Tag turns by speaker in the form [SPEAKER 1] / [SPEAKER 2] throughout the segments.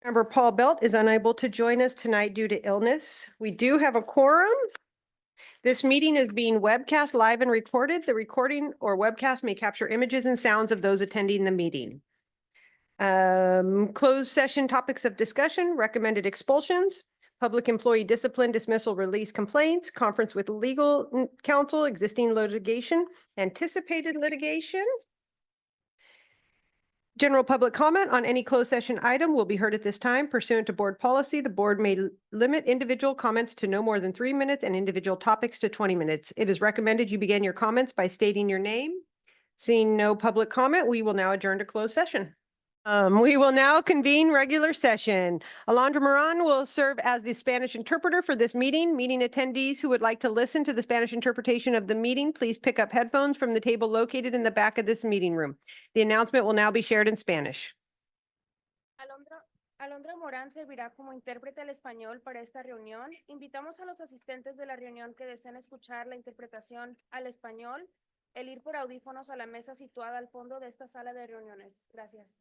[SPEAKER 1] Member Paul Belt is unable to join us tonight due to illness. We do have a quorum. This meeting is being webcast live and recorded. The recording or webcast may capture images and sounds of those attending the meeting. Closed session topics of discussion, recommended expulsions, public employee discipline, dismissal, release complaints, conference with legal counsel, existing litigation, anticipated litigation. General public comment on any closed session item will be heard at this time pursuant to board policy. The board may limit individual comments to no more than 3 minutes and individual topics to 20 minutes. It is recommended you begin your comments by stating your name. Seeing no public comment, we will now adjourn to closed session. We will now convene regular session. Alondra Moran will serve as the Spanish interpreter for this meeting. Meeting attendees who would like to listen to the Spanish interpretation of the meeting, please pick up headphones from the table located in the back of this meeting room. The announcement will now be shared in Spanish.
[SPEAKER 2] Alondra Morán servirá como intérprete al español para esta reunión. Invitamos a los asistentes de la reunión que deseen escuchar la interpretación al español, el ir por audífonos a la mesa situada al fondo de esta sala de reuniones. Gracias.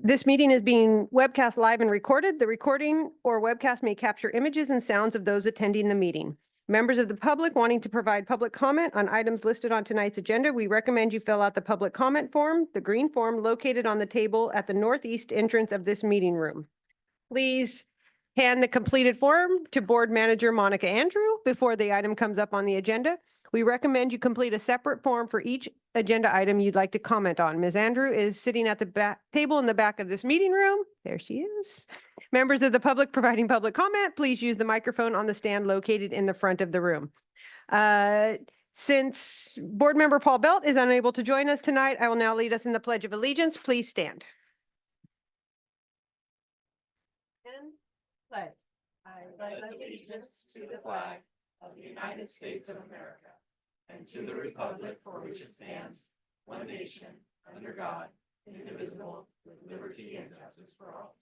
[SPEAKER 1] This meeting is being webcast live and recorded. The recording or webcast may capture images and sounds of those attending the meeting. Members of the public wanting to provide public comment on items listed on tonight's agenda, we recommend you fill out the public comment form, the green form located on the table at the northeast entrance of this meeting room. Please hand the completed form to Board Manager Monica Andrew before the item comes up on the agenda. We recommend you complete a separate form for each agenda item you'd like to comment on. Ms. Andrew is sitting at the back table in the back of this meeting room. There she is. Members of the public providing public comment, please use the microphone on the stand located in the front of the room. Since Board Member Paul Belt is unable to join us tonight, I will now lead us in the Pledge of Allegiance. Please stand. And pledge.
[SPEAKER 3] I pledge allegiance to the flag of the United States of America and to the republic for which it stands, one nation, under God, indivisible, with liberty and justice for all.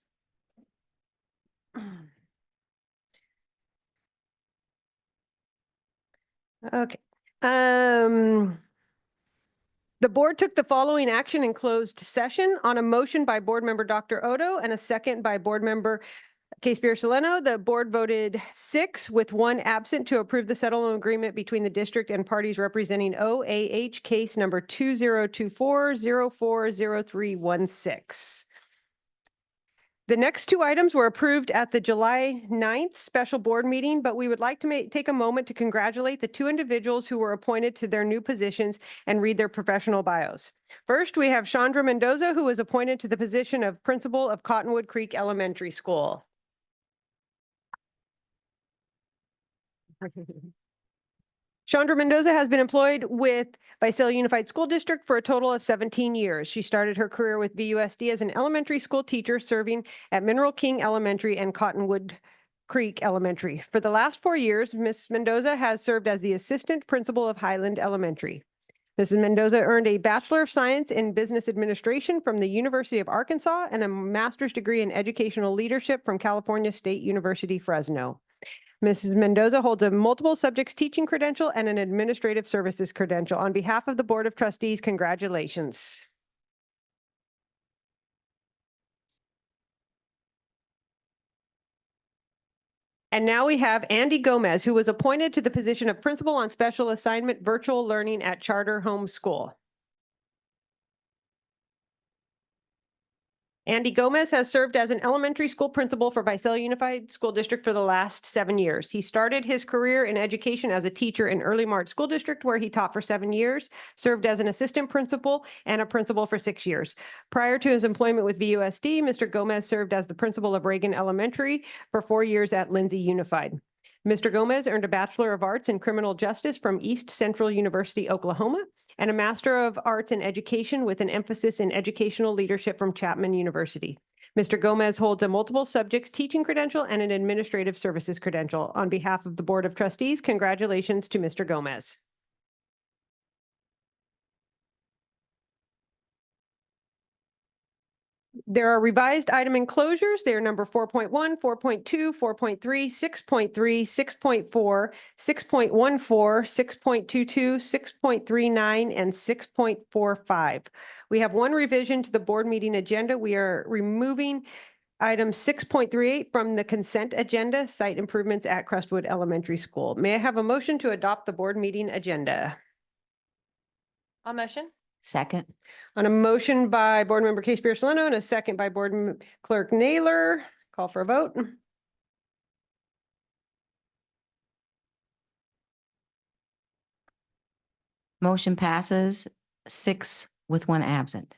[SPEAKER 1] Okay. The board took the following action in closed session on a motion by Board Member Dr. Odo and a second by Board Member Soleno. The board voted 6 with 1 absent to approve the settlement agreement between the district and parties representing OAH case number 2024040316. The next 2 items were approved at the July 9th special board meeting, but we would like to take a moment to congratulate the 2 individuals who were appointed to their new positions and read their professional bios. First, we have Chandra Mendoza, who was appointed to the position of principal of Cottonwood Creek Elementary School. Chandra Mendoza has been employed with Visalia Unified School District for a total of 17 years. She started her career with VUSD as an elementary school teacher serving at Mineral King Elementary and Cottonwood Creek Elementary. For the last 4 years, Ms. Mendoza has served as the assistant principal of Highland Elementary. Mrs. Mendoza earned a Bachelor of Science in Business Administration from the University of Arkansas and a master's degree in Educational Leadership from California State University, Fresno. Mrs. Mendoza holds a multiple subjects teaching credential and an administrative services credential. On behalf of the Board of Trustees, congratulations. And now we have Andy Gomez, who was appointed to the position of Principal on Special Assignment Virtual Learning at Charter Home School. Andy Gomez has served as an elementary school principal for Visalia Unified School District for the last 7 years. He started his career in education as a teacher in Early Mart School District, where he taught for 7 years, served as an assistant principal and a principal for 6 years. Prior to his employment with VUSD, Mr. Gomez served as the principal of Reagan Elementary for 4 years at Lindsay Unified. Mr. Gomez earned a Bachelor of Arts in Criminal Justice from East Central University, Oklahoma, and a Master of Arts in Education with an emphasis in educational leadership from Chapman University. Mr. Gomez holds a multiple subjects teaching credential and an administrative services credential. On behalf of the Board of Trustees, congratulations to Mr. Gomez. There are revised item enclosures. They are number 4.1, 4.2, 4.3, 6.3, 6.4, 6.14, 6.22, 6.39, and 6.45. We have one revision to the board meeting agenda. We are removing item 6.38 from the consent agenda, site improvements at Crestwood Elementary School. May I have a motion to adopt the board meeting agenda?
[SPEAKER 4] I'll motion.
[SPEAKER 5] Second.
[SPEAKER 1] On a motion by Board Member Case Beer Soleno and a second by Clerk Naylor, call for a vote.
[SPEAKER 5] Motion passes 6 with 1 absent.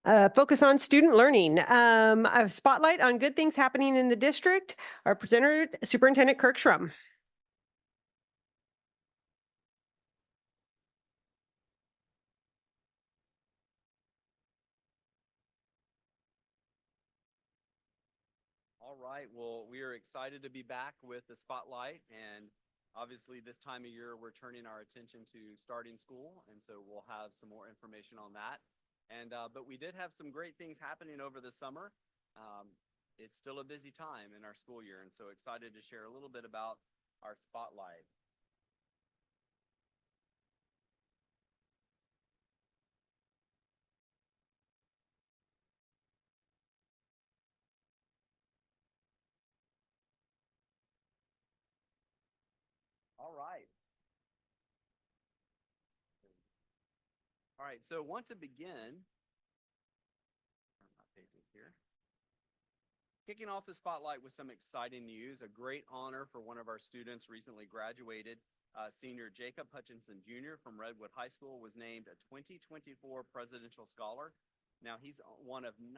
[SPEAKER 1] Uh, Focus on student learning. A spotlight on good things happening in the district. Our presenter, Superintendent Kirk Schrum.
[SPEAKER 6] All right, well, we are excited to be back with the spotlight, and obviously this time of year we're turning our attention to starting school, and so we'll have some more information on that. And but we did have some great things happening over the summer. It's still a busy time in our school year, and so excited to share a little bit about our spotlight. All right. All right, so want to begin. Turn my pages here. Kicking off the spotlight with some exciting news, a great honor for one of our students recently graduated. Senior Jacob Hutchinson Jr. from Redwood High School was named a 2024 Presidential Scholar. Now he's one of 9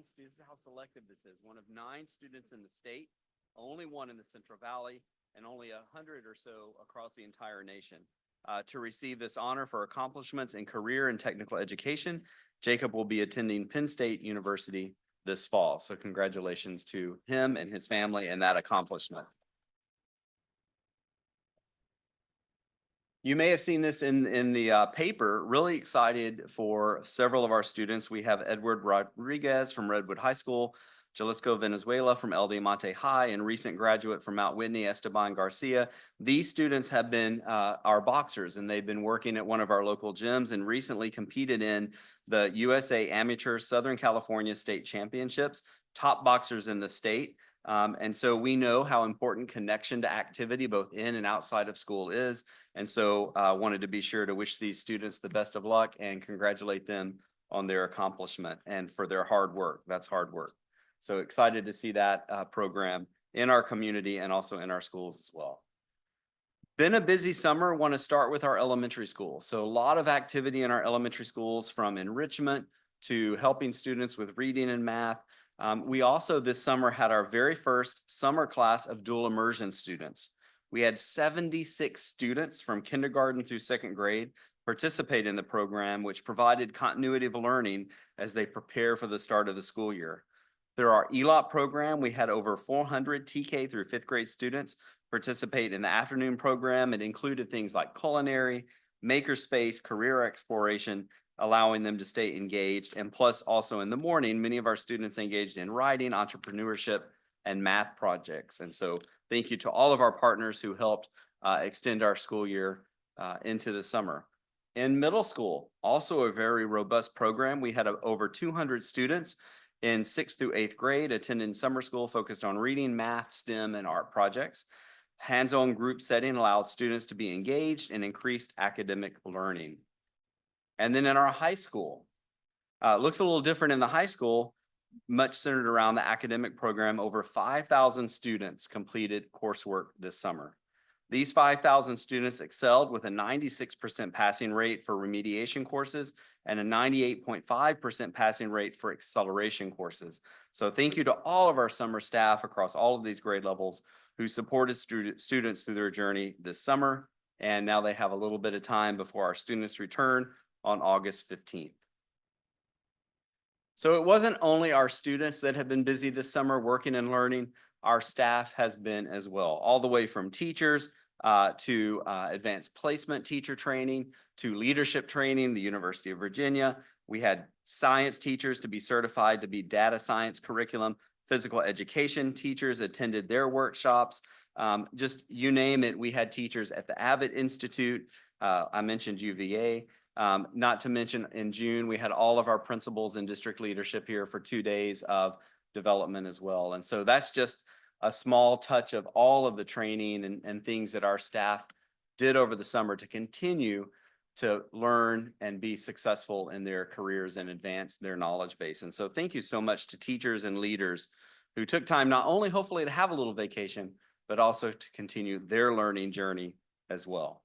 [SPEAKER 6] students, this is how selective this is, one of 9 students in the state, only one in the Central Valley, and only 100 or so across the entire nation. To receive this honor for accomplishments in career and technical education, Jacob will be attending Penn State University this fall. So congratulations to him and his family and that accomplishment. You may have seen this in the paper. Really excited for several of our students. We have Edward Rodriguez from Redwood High School, Jalisco Venezuela from El Diamante High, and recent graduate from Mount Whitney, Esteban Garcia. These students have been our boxers, and they've been working at one of our local gyms and recently competed in the USA Amateur Southern California State Championships, top boxers in the state. And so we know how important connection to activity both in and outside of school is. And so I wanted to be sure to wish these students the best of luck and congratulate them on their accomplishment and for their hard work. That's hard work. So excited to see that program in our community and also in our schools as well. Been a busy summer. Want to start with our elementary school. So a lot of activity in our elementary schools, from enrichment to helping students with reading and math. We also this summer had our very first summer class of dual immersion students. We had 76 students from kindergarten through 2nd grade participate in the program, which provided continuity of learning as they prepare for the start of the school year. Through our ELOP program, we had over 400 TK through 5th grade students participate in the afternoon program. It included things like culinary, makerspace, career exploration, allowing them to stay engaged. And plus also in the morning, many of our students engaged in writing, entrepreneurship, and math projects. And so thank you to all of our partners who helped extend our school year into the summer. In middle school, also a very robust program. We had over 200 students in 6th through 8th grade attending summer school focused on reading, math, STEM, and art projects. Hands-on group setting allowed students to be engaged and increased academic learning. And then in our high school, looks a little different in the high school. much centered around the academic program, over 5,000 students completed coursework this summer. These 5,000 students excelled with a 96% passing rate for remediation courses and a 98.5% passing rate for acceleration courses. So thank you to all of our summer staff across all of these grade levels who supported students through their journey this summer. And now they have a little bit of time before our students return on August 15th. So it wasn't only our students that have been busy this summer working and learning, our staff has been as well, all the way from teachers to advanced placement teacher training, to leadership training, the University of Virginia. We had science teachers to be certified to be data science curriculum, physical education teachers attended their workshops. Just you name it, we had teachers at the Abbott Institute. I mentioned UVA. Not to mention in June, we had all of our principals and district leadership here for 2 days of development as well. And so that's just a small touch of all of the training and things that our staff did over the summer to continue to learn and be successful in their careers and advance their knowledge base. And so thank you so much to teachers and leaders who took time not only hopefully to have a little vacation, but also to continue their learning journey as well.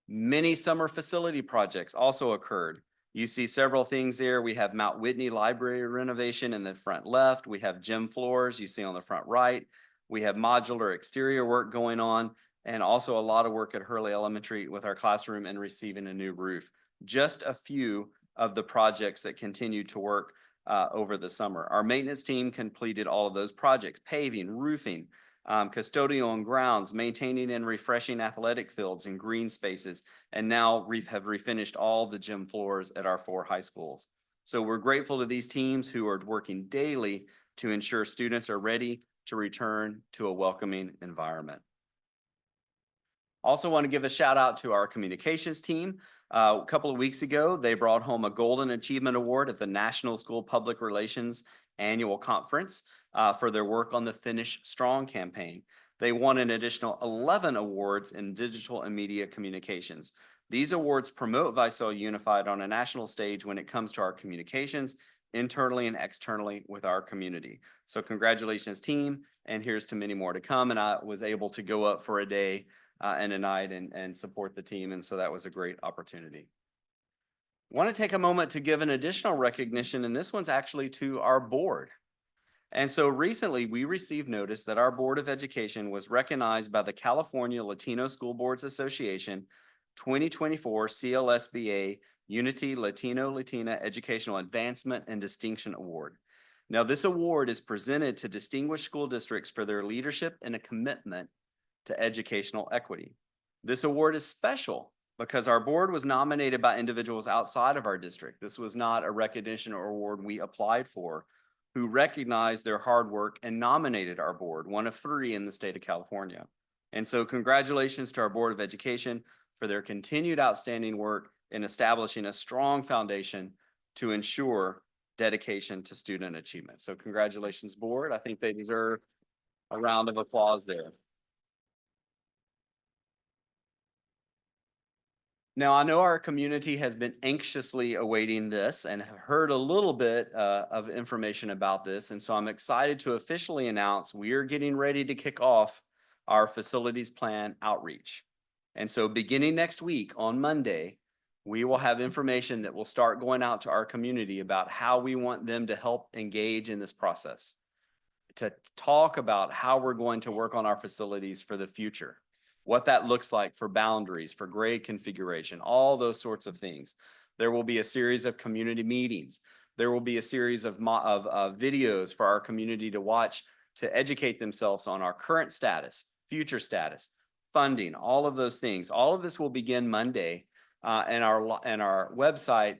[SPEAKER 6] Many summer facility projects also occurred. You see several things there. We have Mount Whitney Library renovation in the front left. We have gym floors you see on the front right. We have modular exterior work going on, and also a lot of work at Hurley Elementary with our classroom and receiving a new roof. Just a few of the projects that continued to work over the summer. Our maintenance team completed all of those projects: paving, roofing, custodial and grounds, maintaining and refreshing athletic fields and green spaces, and now have refinished all the gym floors at our 4 high schools. So we're grateful to these teams who are working daily to ensure students are ready to return to a welcoming environment. Also want to give a shout out to our communications team. A couple of weeks ago, they brought home a Golden Achievement Award at the National School Public Relations Annual Conference for their work on the Finish Strong campaign. They won an additional 11 awards in digital and media communications. These awards promote Visalia Unified on a national stage when it comes to our communications internally and externally with our community. So congratulations, team, and here's to many more to come. And I was able to go up for a day and a night and support the team, and so that was a great opportunity. Want to take a moment to give an additional recognition, and this one's actually to our board. And so recently we received notice that our Board of Education was recognized by the California Latino School Boards Association 2024 CLSBA Unity Latino-Latina Educational Advancement and Distinction Award. Now, this award is presented to distinguished school districts for their leadership and a commitment to educational equity. This award is special because our board was nominated by individuals outside of our district. This was not a recognition or award we applied for, who recognized their hard work and nominated our board, one of 3 in the state of California. And so congratulations to our Board of Education for their continued outstanding work in establishing a strong foundation to ensure dedication to student achievement. So congratulations, board. I think they deserve a round of applause there. Now, I know our community has been anxiously awaiting this and have heard a little bit of information about this. And so I'm excited to officially announce we are getting ready to kick off our facilities plan outreach. And so beginning next week on Monday, we will have information that will start going out to our community about how we want them to help engage in this process, to talk about how we're going to work on our facilities for the future, what that looks like for boundaries, for grade configuration, all those sorts of things. There will be a series of community meetings. There will be a series of videos for our community to watch to educate themselves on our current status, future status, funding, all of those things. All of this will begin Monday, and our website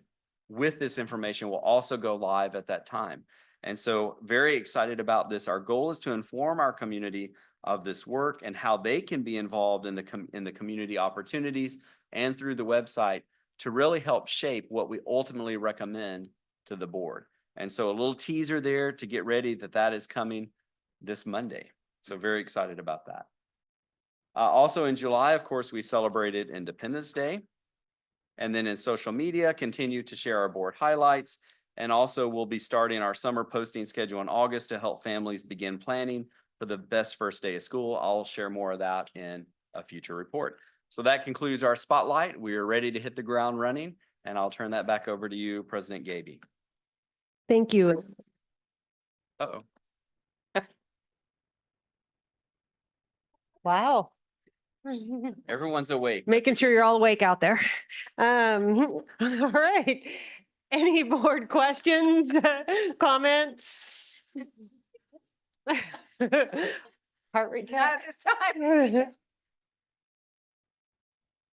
[SPEAKER 6] with this information will also go live at that time. And so very excited about this. Our goal is to inform our community of this work and how they can be involved in the community opportunities and through the website to really help shape what we ultimately recommend to the board. And so a little teaser there to get ready that is coming this Monday. So very excited about that. Also in July, of course, we celebrated Independence Day. And then in social media, continue to share our board highlights And also we'll be starting our summer posting schedule in August to help families begin planning for the best first day of school. I'll share more of that in a future report. So that concludes our spotlight. We are ready to hit the ground running, and I'll turn that back over to you, President Gaby.
[SPEAKER 1] Thank you.
[SPEAKER 6] Uh-oh.
[SPEAKER 1] Wow.
[SPEAKER 6] Everyone's awake.
[SPEAKER 1] Making sure you're all awake out there. All right. Any board questions, comments? Heart rate check.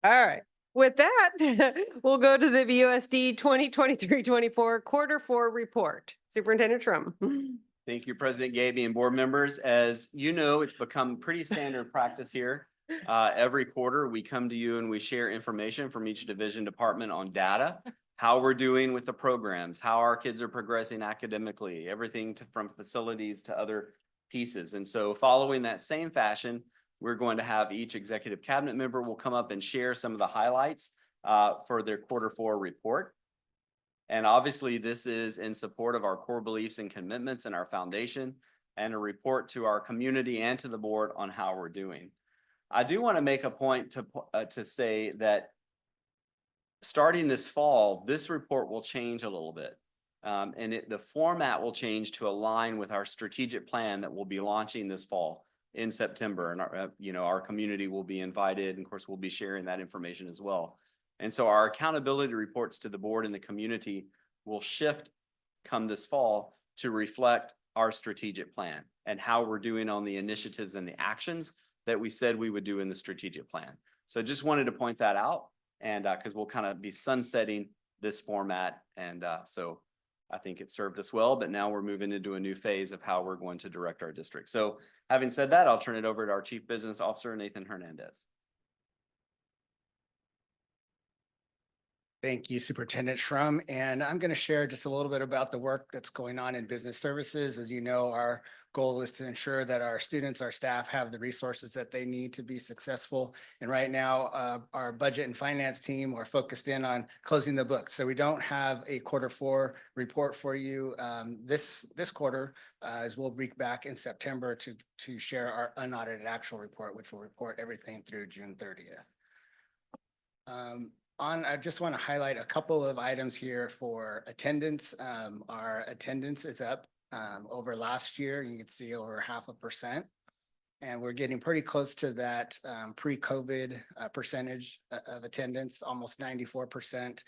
[SPEAKER 1] All right. With that, we'll go to the USD 2023-24 quarter 4 report. Superintendent Shrum.
[SPEAKER 6] Thank you, President Gaby and board members. As you know, it's become pretty standard practice here. Every quarter, we come to you and we share information from each division department on data, how we're doing with the programs, how our kids are progressing academically, everything from facilities to other pieces. And so following that same fashion, we're going to have each executive cabinet member will come up and share some of the highlights for their quarter 4 report. And obviously, this is in support of our core beliefs and commitments in our foundation, and a report to our community and to the board on how we're doing. I do want to make a point to say that starting this fall, this report will change a little bit. And the format will change to align with our strategic plan that we'll be launching this fall in September. And our community will be invited, and of course, we'll be sharing that information as well. And so our accountability reports to the board and the community will shift come this fall to reflect our strategic plan and how we're doing on the initiatives and the actions that we said we would do in the strategic plan. So just wanted to point that out, and because we'll kind of be sunsetting this format. And so I think it served us well, but now we're moving into a new phase of how we're going to direct our district. So having said that, I'll turn it over to our Chief Business Officer, Nathan Hernandez.
[SPEAKER 7] Thank you, Superintendent Shrum. And I'm going to share just a little bit about the work that's going on in business services. As you know, our goal is to ensure that our students, our staff have the resources that they need to be successful. And right now, our budget and finance team are focused in on closing the books. So we don't have a quarter 4 report for you this quarter, as we'll be back in September to share our unaudited actual report, which will report everything through June 30th. I just want to highlight a couple of items here for attendance. Our attendance is up over last year. You can see over 0.5%. And we're getting pretty close to that pre-COVID percentage of attendance, almost 94%.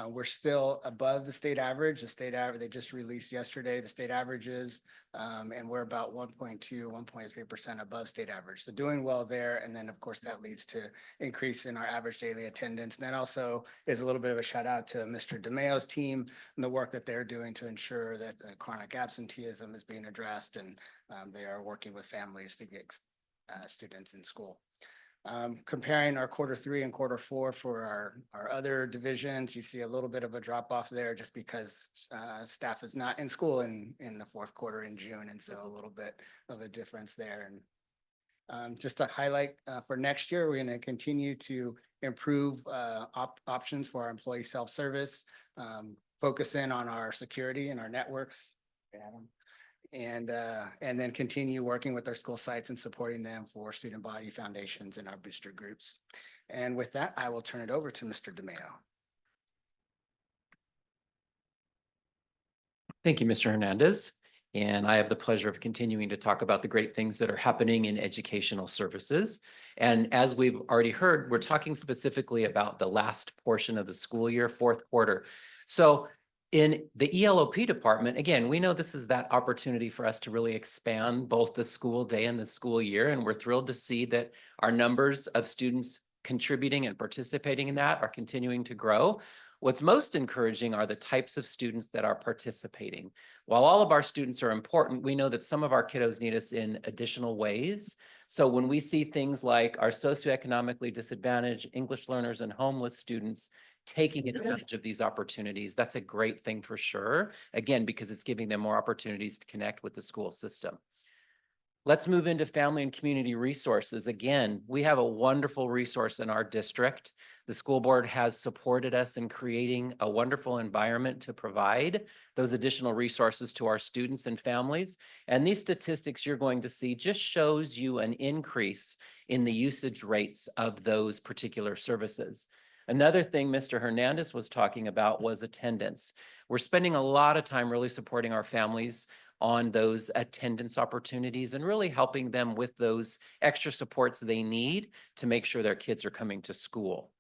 [SPEAKER 7] We're still above the state average. The state average, they just released yesterday, the state averages, and we're about 1.2, 1.3% above state average. So doing well there. And then of course that leads to increase in our average daily attendance. And that also is a little bit of a shout out to Mr. DeMayo's team and the work that they're doing to ensure that chronic absenteeism is being addressed, and they are working with families to get students in school. Comparing our quarter 3 and quarter 4 for our other divisions, you see a little bit of a drop off there just because staff is not in school in the 4th quarter in June. And so a little bit of a difference there. And just to highlight for next year, we're going to continue to improve options for our employee self-service, focus in on our security and our networks. And then continue working with our school sites and supporting them for student body foundations and our booster groups. And with that, I will turn it over to Mr. DeMayo.
[SPEAKER 8] Thank you, Mr. Hernandez. And I have the pleasure of continuing to talk about the great things that are happening in educational services. And as we've already heard, we're talking specifically about the last portion of the school year, 4th quarter. So in the ELOP department, again, we know this is that opportunity for us to really expand both the school day and the school year. And we're thrilled to see that our numbers of students contributing and participating in that are continuing to grow. What's most encouraging are the types of students that are participating. While all of our students are important, we know that some of our kiddos need us in additional ways. So when we see things like our socioeconomically disadvantaged English learners and homeless students taking advantage of these opportunities, that's a great thing for sure. Again, because it's giving them more opportunities to connect with the school system. Let's move into family and community resources. Again, we have a wonderful resource in our district. The school board has supported us in creating a wonderful environment to provide those additional resources to our students and families. And these statistics you're going to see just shows you an increase in the usage rates of those particular services. Another thing Mr. Hernandez was talking about was attendance. We're spending a lot of time really supporting our families on those attendance opportunities and really helping them with those extra supports they need to make sure their kids are coming to school.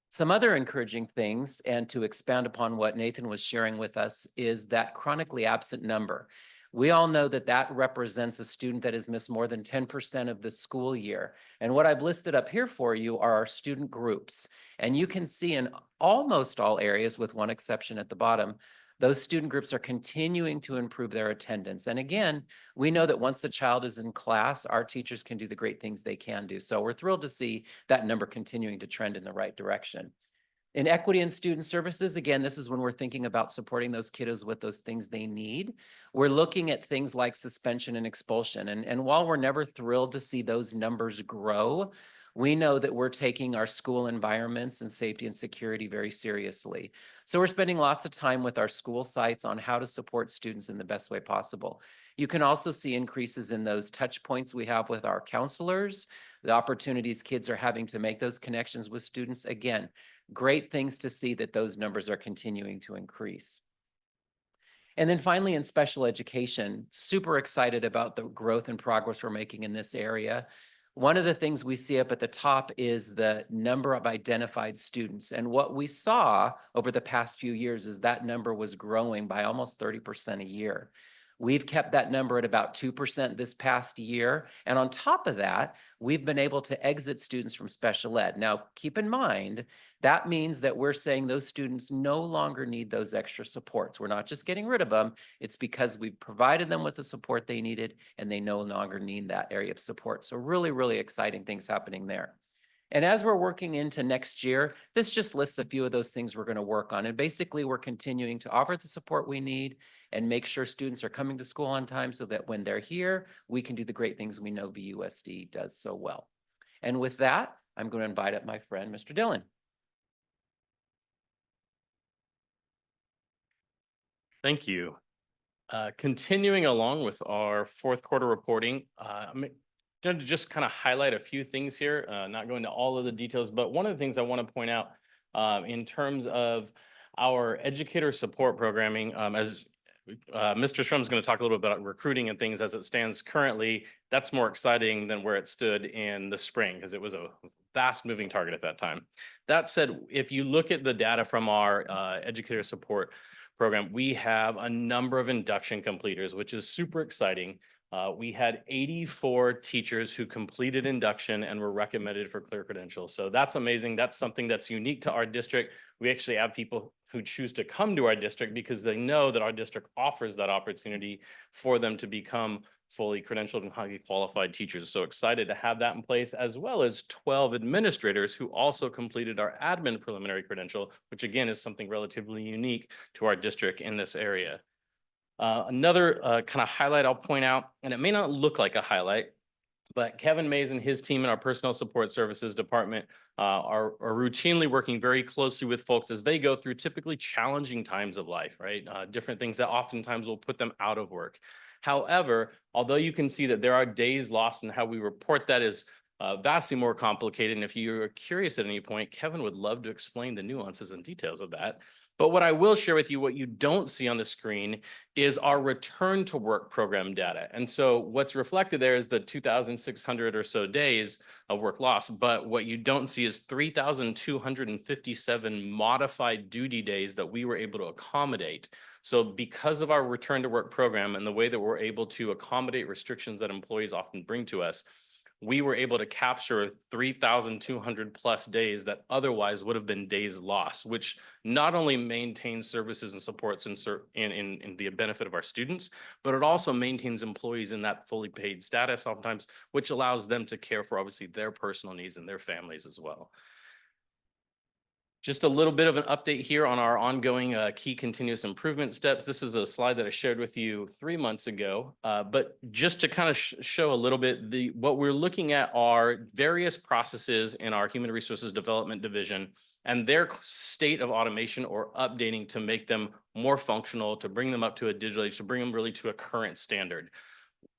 [SPEAKER 8] Some other encouraging things, and to expand upon what Nathan was sharing with us, is that chronically absent number. We all know that that represents a student that has missed more than 10% of the school year. And what I've listed up here for you are our student groups. And you can see in almost all areas, with one exception at the bottom, those student groups are continuing to improve their attendance. And again, we know that once the child is in class, our teachers can do the great things they can do. So we're thrilled to see that number continuing to trend in the right direction. In equity and student services, again, this is when we're thinking about supporting those kiddos with those things they need. We're looking at things like suspension and expulsion. And while we're never thrilled to see those numbers grow, we know that we're taking our school environments and safety and security very seriously. So we're spending lots of time with our school sites on how to support students in the best way possible. You can also see increases in those touch points we have with our counselors, the opportunities kids are having to make those connections with students. Again, great things to see that those numbers are continuing to increase. And then finally, in special education, super excited about the growth and progress we're making in this area. One of the things we see up at the top is the number of identified students. And what we saw over the past few years is that number was growing by almost 30% a year. We've kept that number at about 2% this past year. And on top of that, we've been able to exit students from special ed. Now, keep in mind, that means that we're saying those students no longer need those extra supports. We're not just getting rid of them. It's because we've provided them with the support they needed and they no longer need that area of support. So really, really exciting things happening there. And as we're working into next year, this just lists a few of those things we're going to work on. And basically, we're continuing to offer the support we need and make sure students are coming to school on time so that when they're here, we can do the great things we know VUSD does so well. And with that, I'm going to invite up my friend, Mr. Dillon.
[SPEAKER 9] Thank you. Continuing along with our fourth quarter reporting, I'm going to just kind of highlight a few things here, not go into all of the details, but one of the things I want to point out in terms of our educator support programming, as Mr. Shrum is going to talk a little bit about recruiting and things as it stands currently, that's more exciting than where it stood in the spring because it was a fast moving target at that time. That said, if you look at the data from our educator support program, we have a number of induction completers, which is super exciting. We had 84 teachers who completed induction and were recommended for clear credentials. So that's amazing. That's something that's unique to our district. We actually have people who choose to come to our district because they know that our district offers that opportunity for them to become fully credentialed and highly qualified teachers. So excited to have that in place, as well as 12 administrators who also completed our admin preliminary credential, which again is something relatively unique to our district in this area. Another kind of highlight I'll point out, and it may not look like a highlight, but Kevin Mays and his team in our personnel support services department are routinely working very closely with folks as they go through typically challenging times of life, right? Different things that oftentimes will put them out of work. However, although you can see that there are days lost and how we report that is vastly more complicated. And if you're curious at any point, Kevin would love to explain the nuances and details of that. But what I will share with you, what you don't see on the screen is our return to work program data. And so what's reflected there is the 2,600 or so days of work lost. But what you don't see is 3,257 modified duty days that we were able to accommodate. So because of our return to work program and the way that we're able to accommodate restrictions that employees often bring to us, we were able to capture 3,200 plus days that otherwise would have been days lost, which not only maintains services and supports in the benefit of our students, but it also maintains employees in that fully paid status sometimes, which allows them to care for obviously their personal needs and their families as well. Just a little bit of an update here on our ongoing key continuous improvement steps. This is a slide that I shared with you 3 months ago, but just to kind of show a little bit, what we're looking at are various processes in our Human Resources Development Division and their state of automation or updating to make them more functional, to bring them up to a digital age, to bring them really to a current standard.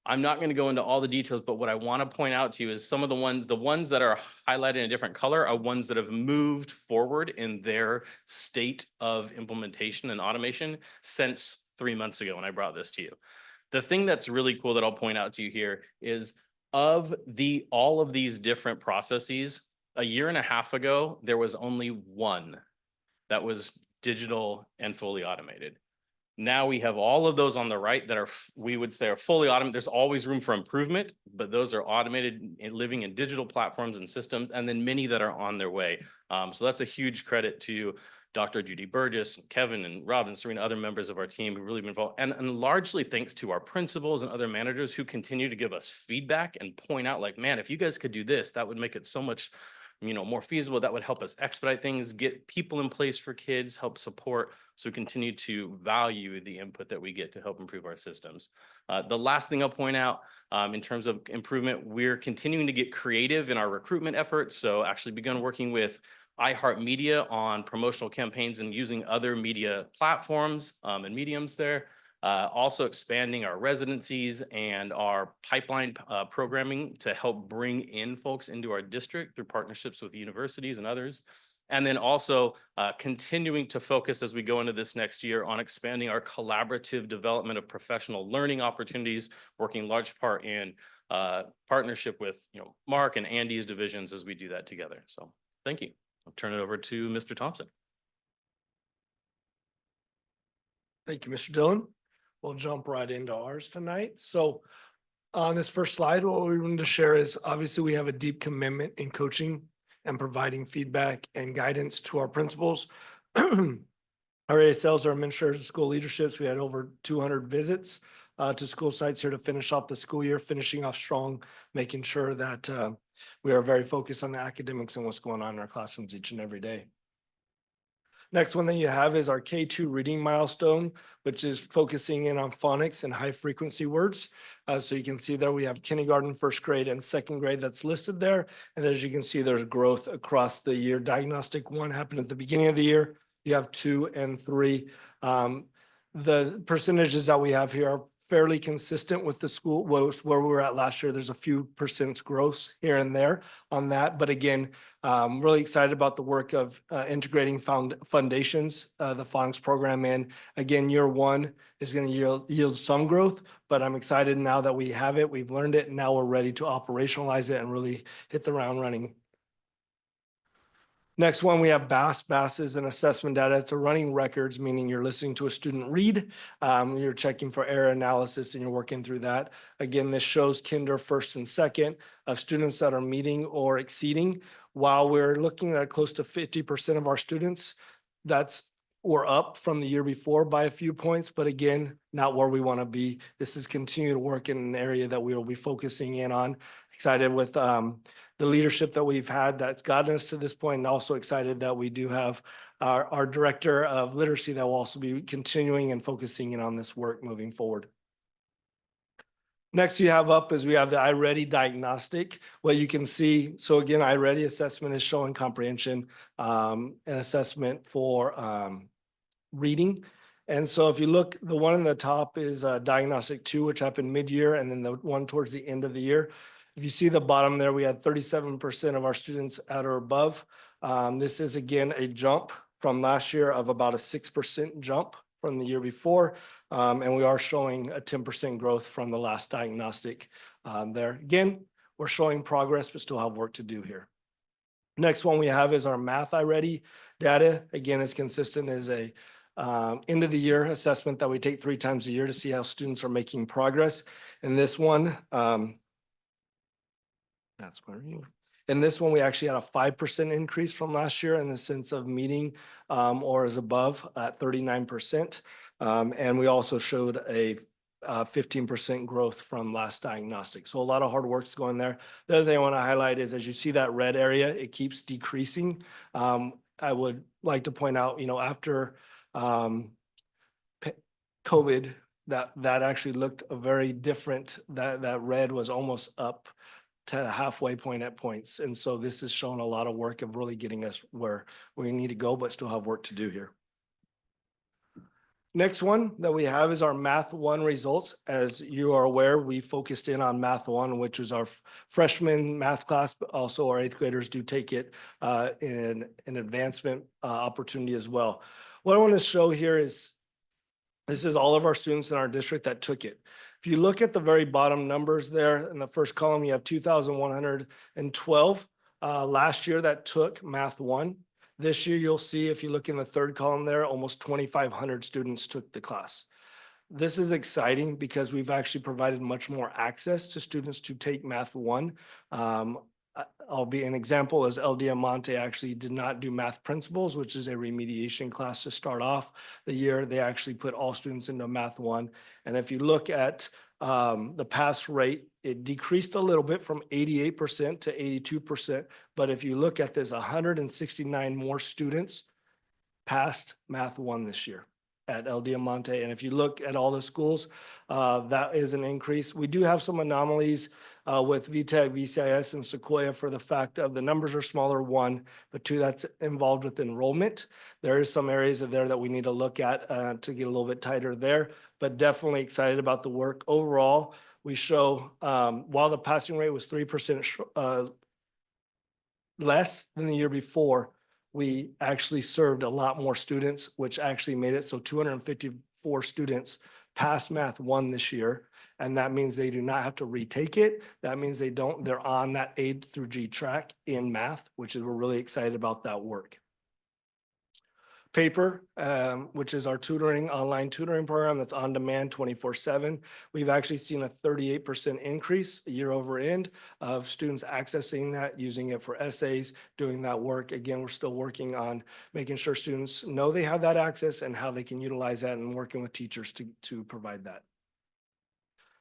[SPEAKER 9] I'm not going to go into all the details, but what I want to point out to you is some of the ones that are highlighted in a different color are ones that have moved forward in their state of implementation and automation since 3 months ago when I brought this to you. The thing that's really cool that I'll point out to you here is of all of these different processes, a year and a half ago, there was only one that was digital and fully automated. Now we have all of those on the right that we would say are fully automated. There's always room for improvement, but those are automated and living in digital platforms and systems, and then many that are on their way. So that's a huge credit to Dr. Judy Burgess, Kevin and Rob and Serena, other members of our team who really been involved, and largely thanks to our principals and other managers who continue to give us feedback and point out like, man, if you guys could do this, that would make it so much more feasible. That would help us expedite things, get people in place for kids, help support. So we continue to value the input that we get to help improve our systems. The last thing I'll point out in terms of improvement, we're continuing to get creative in our recruitment efforts. So actually begun working with iHeartMedia on promotional campaigns and using other media platforms and mediums there. Also expanding our residencies and our pipeline programming to help bring in folks into our district through partnerships with universities and others. And then also continuing to focus as we go into this next year on expanding our collaborative development of professional learning opportunities, working large part in partnership with Mark and Andy's divisions as we do that together. So thank you. I'll turn it over to Mr. Thompson.
[SPEAKER 10] Thank you, Mr. Dillon. We'll jump right into ours tonight. So on this first slide, what we wanted to share is obviously we have a deep commitment in coaching and providing feedback and guidance to our principals. Our ASLs, our administrators, school leaderships, we had over 200 visits to school sites here to finish off the school year, finishing off strong, making sure that we are very focused on the academics and what's going on in our classrooms each and every day. Next one that you have is our K2 reading milestone, which is focusing in on phonics and high frequency words. So you can see there we have kindergarten, first grade, and second grade that's listed there. And as you can see, there's growth across the year. Diagnostic 1 happened at the beginning of the year. You have 2 and 3. The percentages that we have here are fairly consistent with the school where we were at last year. There's a few percent growth here and there on that. But again, really excited about the work of integrating foundations, the phonics program in. Again, year 1 is going to yield some growth, but I'm excited now that we have it, we've learned it, and now we're ready to operationalize it and really hit the ground running. Next one, we have BAS. BAS is an assessment data. It's a running records, meaning you're listening to a student read, you're checking for error analysis, and you're working through that. Again, this shows kinder first and second of students that are meeting or exceeding. While we're looking at close to 50% of our students, we're up from the year before by a few points, but again, not where we want to be. This is continuing to work in an area that we will be focusing in on. Excited with the leadership that we've had that's gotten us to this point, and also excited that we do have our director of literacy that will also be continuing and focusing in on this work moving forward. Next you have up is we have the iReady diagnostic. What you can see, so again, iReady assessment is showing comprehension, an assessment for reading. And so if you look, the one in the top is diagnostic 2, which happened mid-year, and then the one towards the end of the year. If you see the bottom there, we had 37% of our students at or above. This is again a jump from last year of about a 6% jump from the year before. And we are showing a 10% growth from the last diagnostic there. Again, we're showing progress, but still have work to do here. Next one we have is our math iReady data. Again, it's consistent as a end of the year assessment that we take 3 times a year to see how students are making progress. In this one, that's where you. In this one, we actually had a 5% increase from last year in the sense of meeting or is above at 39%. And we also showed a 15% growth from last diagnostic. So a lot of hard work's going there. The other thing I want to highlight is as you see that red area, it keeps decreasing I would like to point out, after COVID, that actually looked a very different, that red was almost up to the halfway point at points. And so this has shown a lot of work of really getting us where we need to go, but still have work to do here. Next one that we have is our Math 1 results. As you are aware, we focused in on Math 1, which is our freshman math class, but also our eighth graders do take it in an advancement opportunity as well. What I want to show here is this is all of our students in our district that took it. If you look at the very bottom numbers there in the first column, you have 2,112 last year that took Math 1. This year, you'll see if you look in the third column there, almost 2,500 students took the class. This is exciting because we've actually provided much more access to students to take Math 1. I'll be an example as El Diamante actually did not do Math Principles, which is a remediation class to start off the year. They actually put all students into Math 1. And if you look at the pass rate, it decreased a little bit from 88% to 82%. But if you look at this, 169 more students passed Math 1 this year at El Diamante. And if you look at all the schools, that is an increase. We do have some anomalies with VTech, VCIS, and Sequoia for the fact of the numbers are smaller, 1, but 2, that's involved with enrollment. There is some areas of there that we need to look at to get a little bit tighter there, but definitely excited about the work. Overall, we show while the passing rate was 3% less than the year before, we actually served a lot more students, which actually made it so 254 students passed Math 1 this year. And that means they do not have to retake it. That means they're on that A through G track in math, which is, we're really excited about that work. Paper, which is our online tutoring program that's on demand 24/7. We've actually seen a 38% increase year over end of students accessing that, using it for essays, doing that work. Again, we're still working on making sure students know they have that access and how they can utilize that and working with teachers to provide that.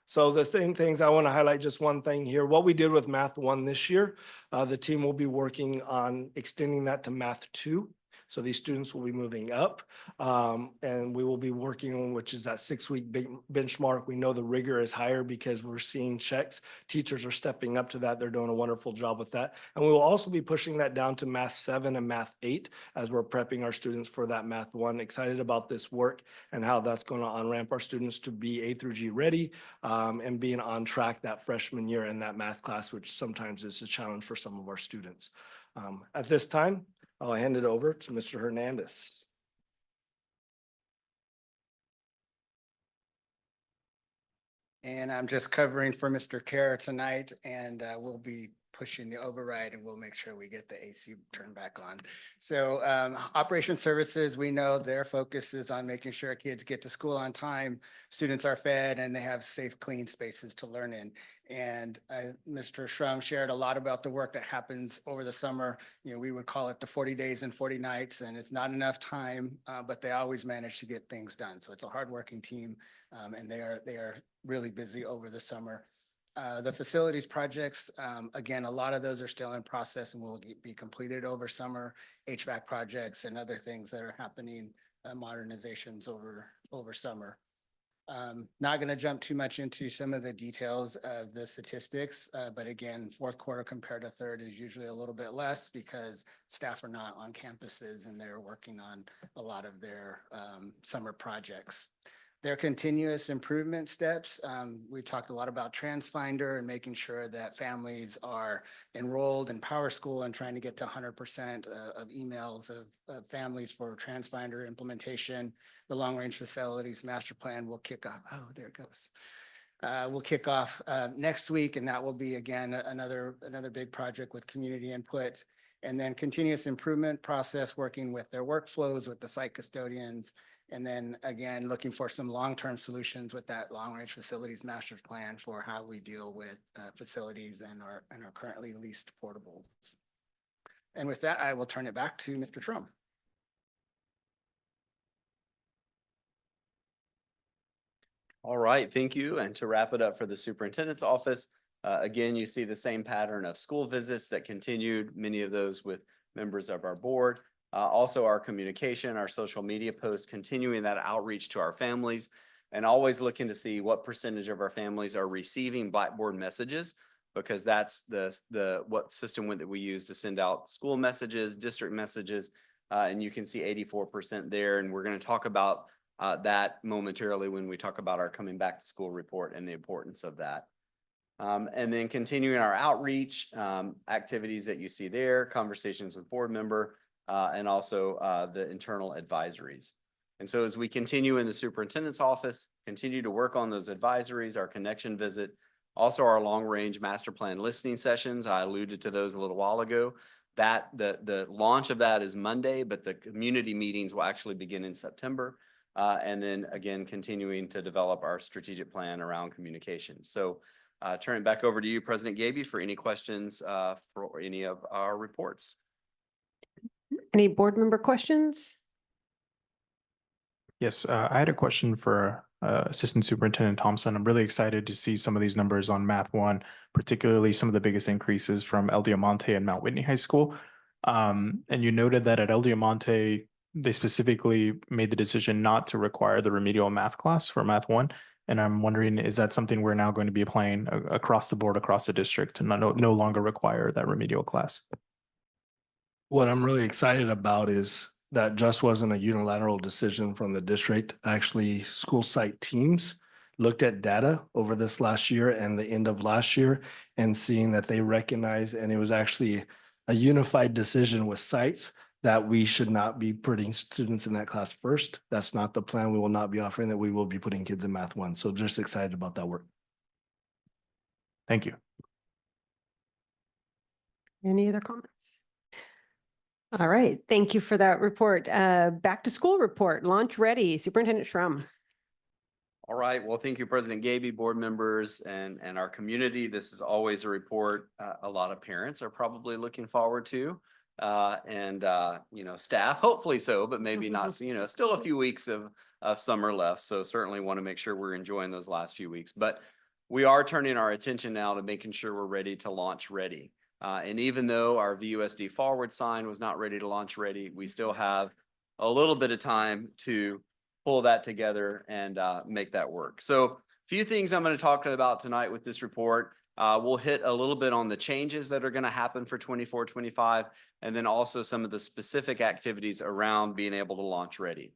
[SPEAKER 10] So the same things, I want to highlight just one thing here. What we did with Math 1 this year, the team will be working on extending that to Math 2. So these students will be moving up and we will be working on, which is that 6-week benchmark. We know the rigor is higher because we're seeing checks. Teachers are stepping up to that. They're doing a wonderful job with that. And we will also be pushing that down to Math 7 and Math 8 as we're prepping our students for that Math 1. Excited about this work and how that's going to on-ramp our students to be A through G ready and being on track that freshman year in that math class, which sometimes is a challenge for some of our students. At this time, I'll hand it over to Mr. Hernandez.
[SPEAKER 7] And I'm just covering for Mr. Kara tonight, and we'll be pushing the override and we'll make sure we get the AC turned back on. So Operation Services, we know their focus is on making sure kids get to school on time, students are fed, and they have safe, clean spaces to learn in. And Mr. Shrum shared a lot about the work that happens over the summer. We would call it the 40 days and 40 nights, and it's not enough time, but they always manage to get things done. So it's a hardworking team, and they are really busy over the summer. The facilities projects, again, a lot of those are still in process and will be completed over summer. HVAC projects and other things that are happening, modernizations over summer. Not going to jump too much into some of the details of the statistics, but again, fourth quarter compared to third is usually a little bit less because staff are not on campuses and they're working on a lot of their summer projects. Their continuous improvement steps, we talked a lot about TransFinder and making sure that families are enrolled in PowerSchool and trying to get to 100% of emails of families for TransFinder implementation. The long range facilities master plan will kick off. Oh, there it goes. We'll kick off next week, and that will be again another big project with community input. And then continuous improvement process, working with their workflows, with the site custodians. And then again, looking for some long-term solutions with that long-range facilities master plan for how we deal with facilities and our currently leased portables. And with that, I will turn it back to Mr. Trump.
[SPEAKER 6] All right, thank you. And to wrap it up for the superintendent's office, again, you see the same pattern of school visits that continued, many of those with members of our board. Also our communication, our social media posts, continuing that outreach to our families and always looking to see what percentage of our families are receiving Blackboard messages, because that's what system that we use to send out school messages, district messages. And you can see 84% there. And we're going to talk about that momentarily when we talk about our coming back to school report and the importance of that. And then continuing our outreach activities that you see there, conversations with board member, and also the internal advisories. And so as we continue in the superintendent's office, continue to work on those advisories, our connection visit, also our long-range master plan listening sessions. I alluded to those a little while ago. That the launch of that is Monday, but the community meetings will actually begin in September. And then again, continuing to develop our strategic plan around communication. So turn it back over to you, President Gaby, for any questions for any of our reports.
[SPEAKER 1] Any board member questions?
[SPEAKER 11] Yes, I had a question for Assistant Superintendent Thompson. I'm really excited to see some of these numbers on Math 1, particularly some of the biggest increases from El Diamante and Mount Whitney High School. And you noted that at El Diamante, they specifically made the decision not to require the remedial math class for Math 1. And I'm wondering, is that something we're now going to be applying across the board, across the district, to no longer require that remedial class?
[SPEAKER 10] What I'm really excited about is that just wasn't a unilateral decision from the district. Actually, school site teams looked at data over this last year and the end of last year and seeing that they recognize, and it was actually a unified decision with sites that we should not be putting students in that class first. That's not the plan. We will not be offering that. We will be putting kids in Math 1. So just excited about that work.
[SPEAKER 11] Thank you.
[SPEAKER 1] Any other comments? All right, thank you for that report. Back to school report, launch ready, Superintendent Schrum.
[SPEAKER 6] All right, well, thank you, President Gaby, board members, and our community. This is always a report a lot of parents are probably looking forward to. And staff, hopefully so, but maybe not, still a few weeks of summer left. So certainly want to make sure we're enjoying those last few weeks, but we are turning our attention now to making sure we're ready to launch ready. And even though our VUSD forward sign was not ready to launch ready, we still have a little bit of time to pull that together and make that work. So a few things I'm going to talk about tonight with this report. We'll hit a little bit on the changes that are going to happen for 24-25, and then also some of the specific activities around being able to launch ready.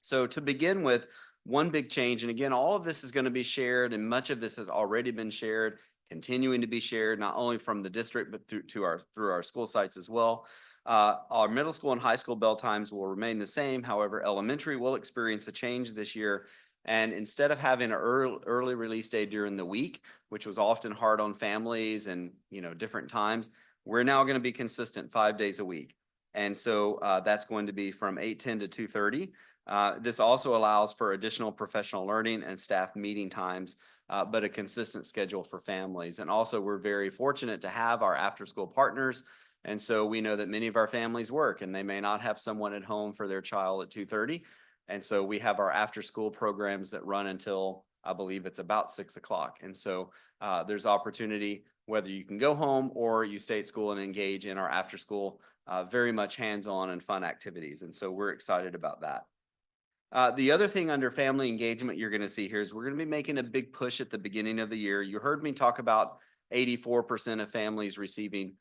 [SPEAKER 6] So to begin with, one big change, and again, all of this is going to be shared, and much of this has already been shared, continuing to be shared, not only from the district, but through our school sites as well. Our middle school and high school bell times will remain the same. However, elementary will experience a change this year. And instead of having an early release day during the week, which was often hard on families and different times, we're now going to be consistent 5 days a week. And so that's going to be from 8:10 to 2:30. This also allows for additional professional learning and staff meeting times, but a consistent schedule for families. And also we're very fortunate to have our after-school partners. And so we know that many of our families work and they may not have someone at home for their child at 2:30. And so we have our after-school programs that run until, I believe it's about 6 o'clock. And so there's opportunity, whether you can go home or you stay at school and engage in our after-school, very much hands-on and fun activities. And so we're excited about that. The other thing under family engagement you're going to see here is we're going to be making a big push at the beginning of the year. You heard me talk about 84% of families receiving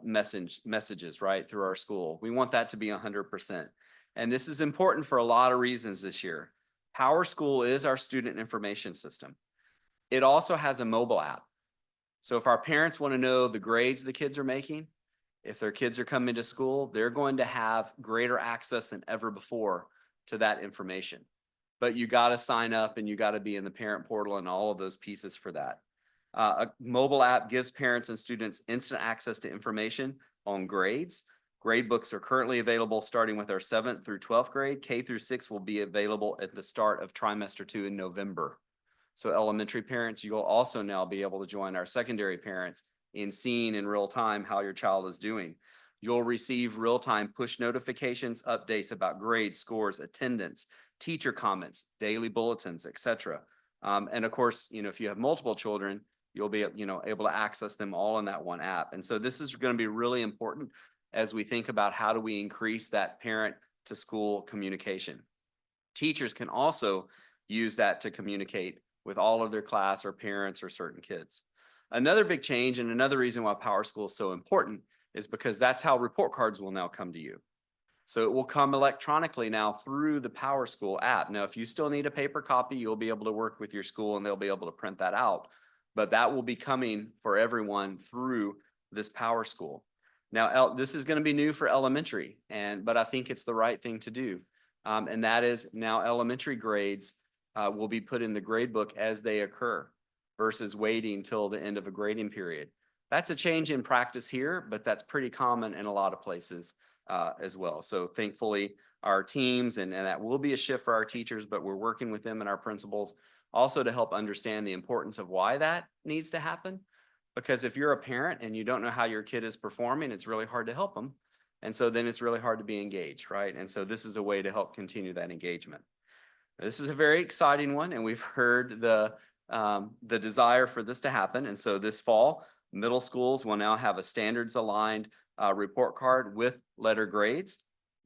[SPEAKER 6] messages, right, through our school. We want that to be 100%. And this is important for a lot of reasons this year. Power School is our student information system. It also has a mobile app. So if our parents want to know the grades the kids are making, if their kids are coming to school, they're going to have greater access than ever before to that information. But you got to sign up and you got to be in the parent portal and all of those pieces for that. A mobile app gives parents and students instant access to information on grades. Grade books are currently available starting with our 7th through 12th grade. K through 6 will be available at the start of trimester 2 in November. So elementary parents, you'll also now be able to join our secondary parents in seeing in real time how your child is doing. You'll receive real-time push notifications, updates about grades, scores, attendance, teacher comments, daily bulletins, etc. And of course, if you have multiple children, you'll be able to access them all in that one app. And so this is going to be really important as we think about how do we increase that parent to school communication. Teachers can also use that to communicate with all of their class or parents or certain kids. Another big change and another reason why Power School is so important is because that's how report cards will now come to you. So it will come electronically now through the Power School app. Now, if you still need a paper copy, you'll be able to work with your school and they'll be able to print that out. But that will be coming for everyone through this Power School. Now, this is going to be new for elementary, but I think it's the right thing to do. And that is now elementary grades will be put in the grade book as they occur versus waiting till the end of a grading period. That's a change in practice here, but that's pretty common in a lot of places as well. So thankfully, our teams, and that will be a shift for our teachers, but we're working with them and our principals also to help understand the importance of why that needs to happen. Because if you're a parent and you don't know how your kid is performing, it's really hard to help them. And so then it's really hard to be engaged, right? And so this is a way to help continue that engagement. This is a very exciting one, and we've heard the desire for this to happen. And so this fall, middle schools will now have a standards aligned report card with letter grades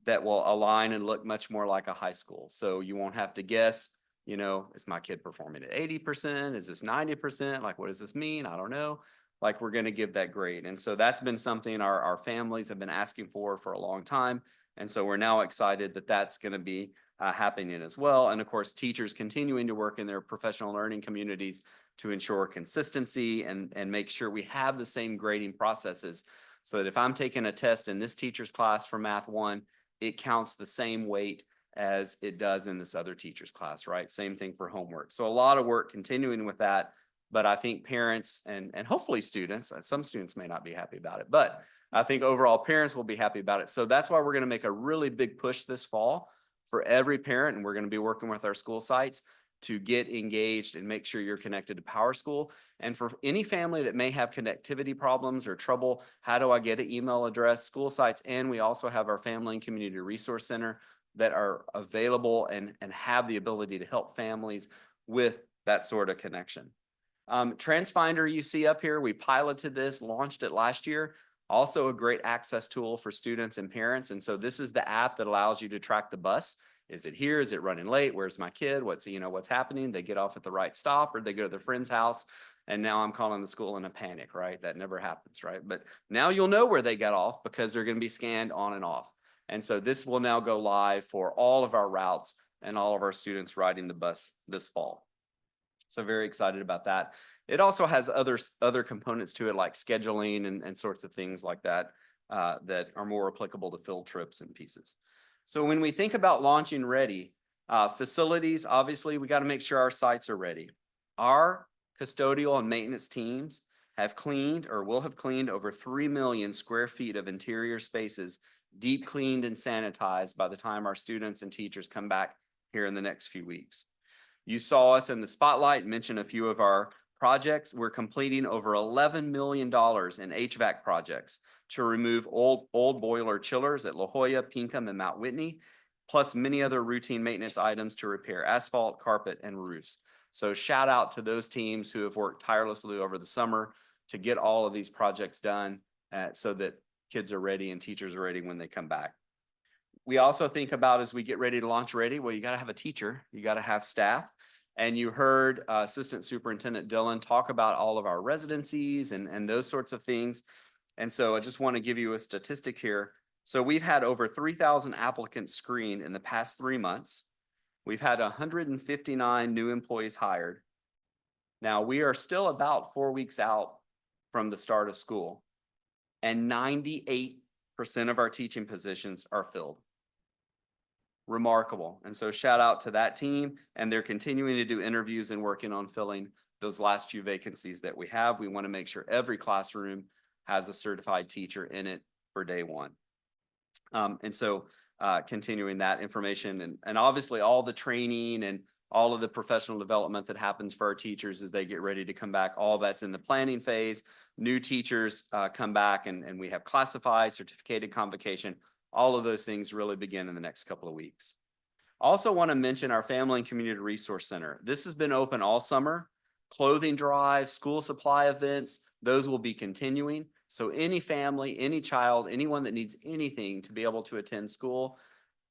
[SPEAKER 6] that will align and look much more like a high school. So you won't have to guess, you know, is my kid performing at 80%? Is this 90%? Like, what does this mean? I don't know. Like, we're going to give that grade. And so that's been something our families have been asking for a long time. And so we're now excited that that's going to be happening as well. And of course, teachers continuing to work in their professional learning communities to ensure consistency and make sure we have the same grading processes so that if I'm taking a test in this teacher's class for Math 1, it counts the same weight as it does in this other teacher's class, right? Same thing for homework. So a lot of work continuing with that, but I think parents and hopefully students, some students may not be happy about it, but I think overall parents will be happy about it. So that's why we're going to make a really big push this fall for every parent, and we're going to be working with our school sites to get engaged and make sure you're connected to Power School. And for any family that may have connectivity problems or trouble, how do I get an email address? School sites, and we also have our Family and Community Resource Center that are available and have the ability to help families with that sort of connection. TransFinder you see up here, we piloted this, launched it last year. Also a great access tool for students and parents. And so this is the app that allows you to track the bus. Is it here? Is it running late? Where's my kid? What's happening? They get off at the right stop or they go to their friend's house. And now I'm calling the school in a panic, right? That never happens, right? But now you'll know where they got off because they're going to be scanned on and off. And so this will now go live for all of our routes and all of our students riding the bus this fall. So very excited about that. It also has other components to it, like scheduling and sorts of things like that, that are more applicable to field trips and pieces. So when we think about launching ready, facilities, obviously we got to make sure our sites are ready. Our custodial and maintenance teams have cleaned or will have cleaned over 3 million square feet of interior spaces, deep cleaned and sanitized by the time our students and teachers come back here in the next few weeks. You saw us in the spotlight mention a few of our projects. We're completing over $11 million in HVAC projects to remove old boiler chillers at La Jolla, Pinkham, and Mount Whitney, plus many other routine maintenance items to repair asphalt, carpet, and roofs. So shout out to those teams who have worked tirelessly over the summer to get all of these projects done so that kids are ready and teachers are ready when they come back. We also think about as we get ready to launch ready, well, you got to have a teacher, you got to have staff. And you heard Assistant Superintendent Dillon talk about all of our residencies and those sorts of things. And so I just want to give you a statistic here. So we've had over 3,000 applicants screened in the past 3 months. We've had 159 new employees hired. Now we are still about 4 weeks out from the start of school, and 98% of our teaching positions are filled. Remarkable. And so shout out to that team, and they're continuing to do interviews and working on filling those last few vacancies that we have. We want to make sure every classroom has a certified teacher in it for day one. And so continuing that information and obviously all the training and all of the professional development that happens for our teachers as they get ready to come back, all that's in the planning phase. New teachers come back and we have classified, certificated convocation. All of those things really begin in the next couple of weeks. Also want to mention our Family and Community Resource Center. This has been open all summer. Clothing drives, school supply events, those will be continuing. So any family, any child, anyone that needs anything to be able to attend school,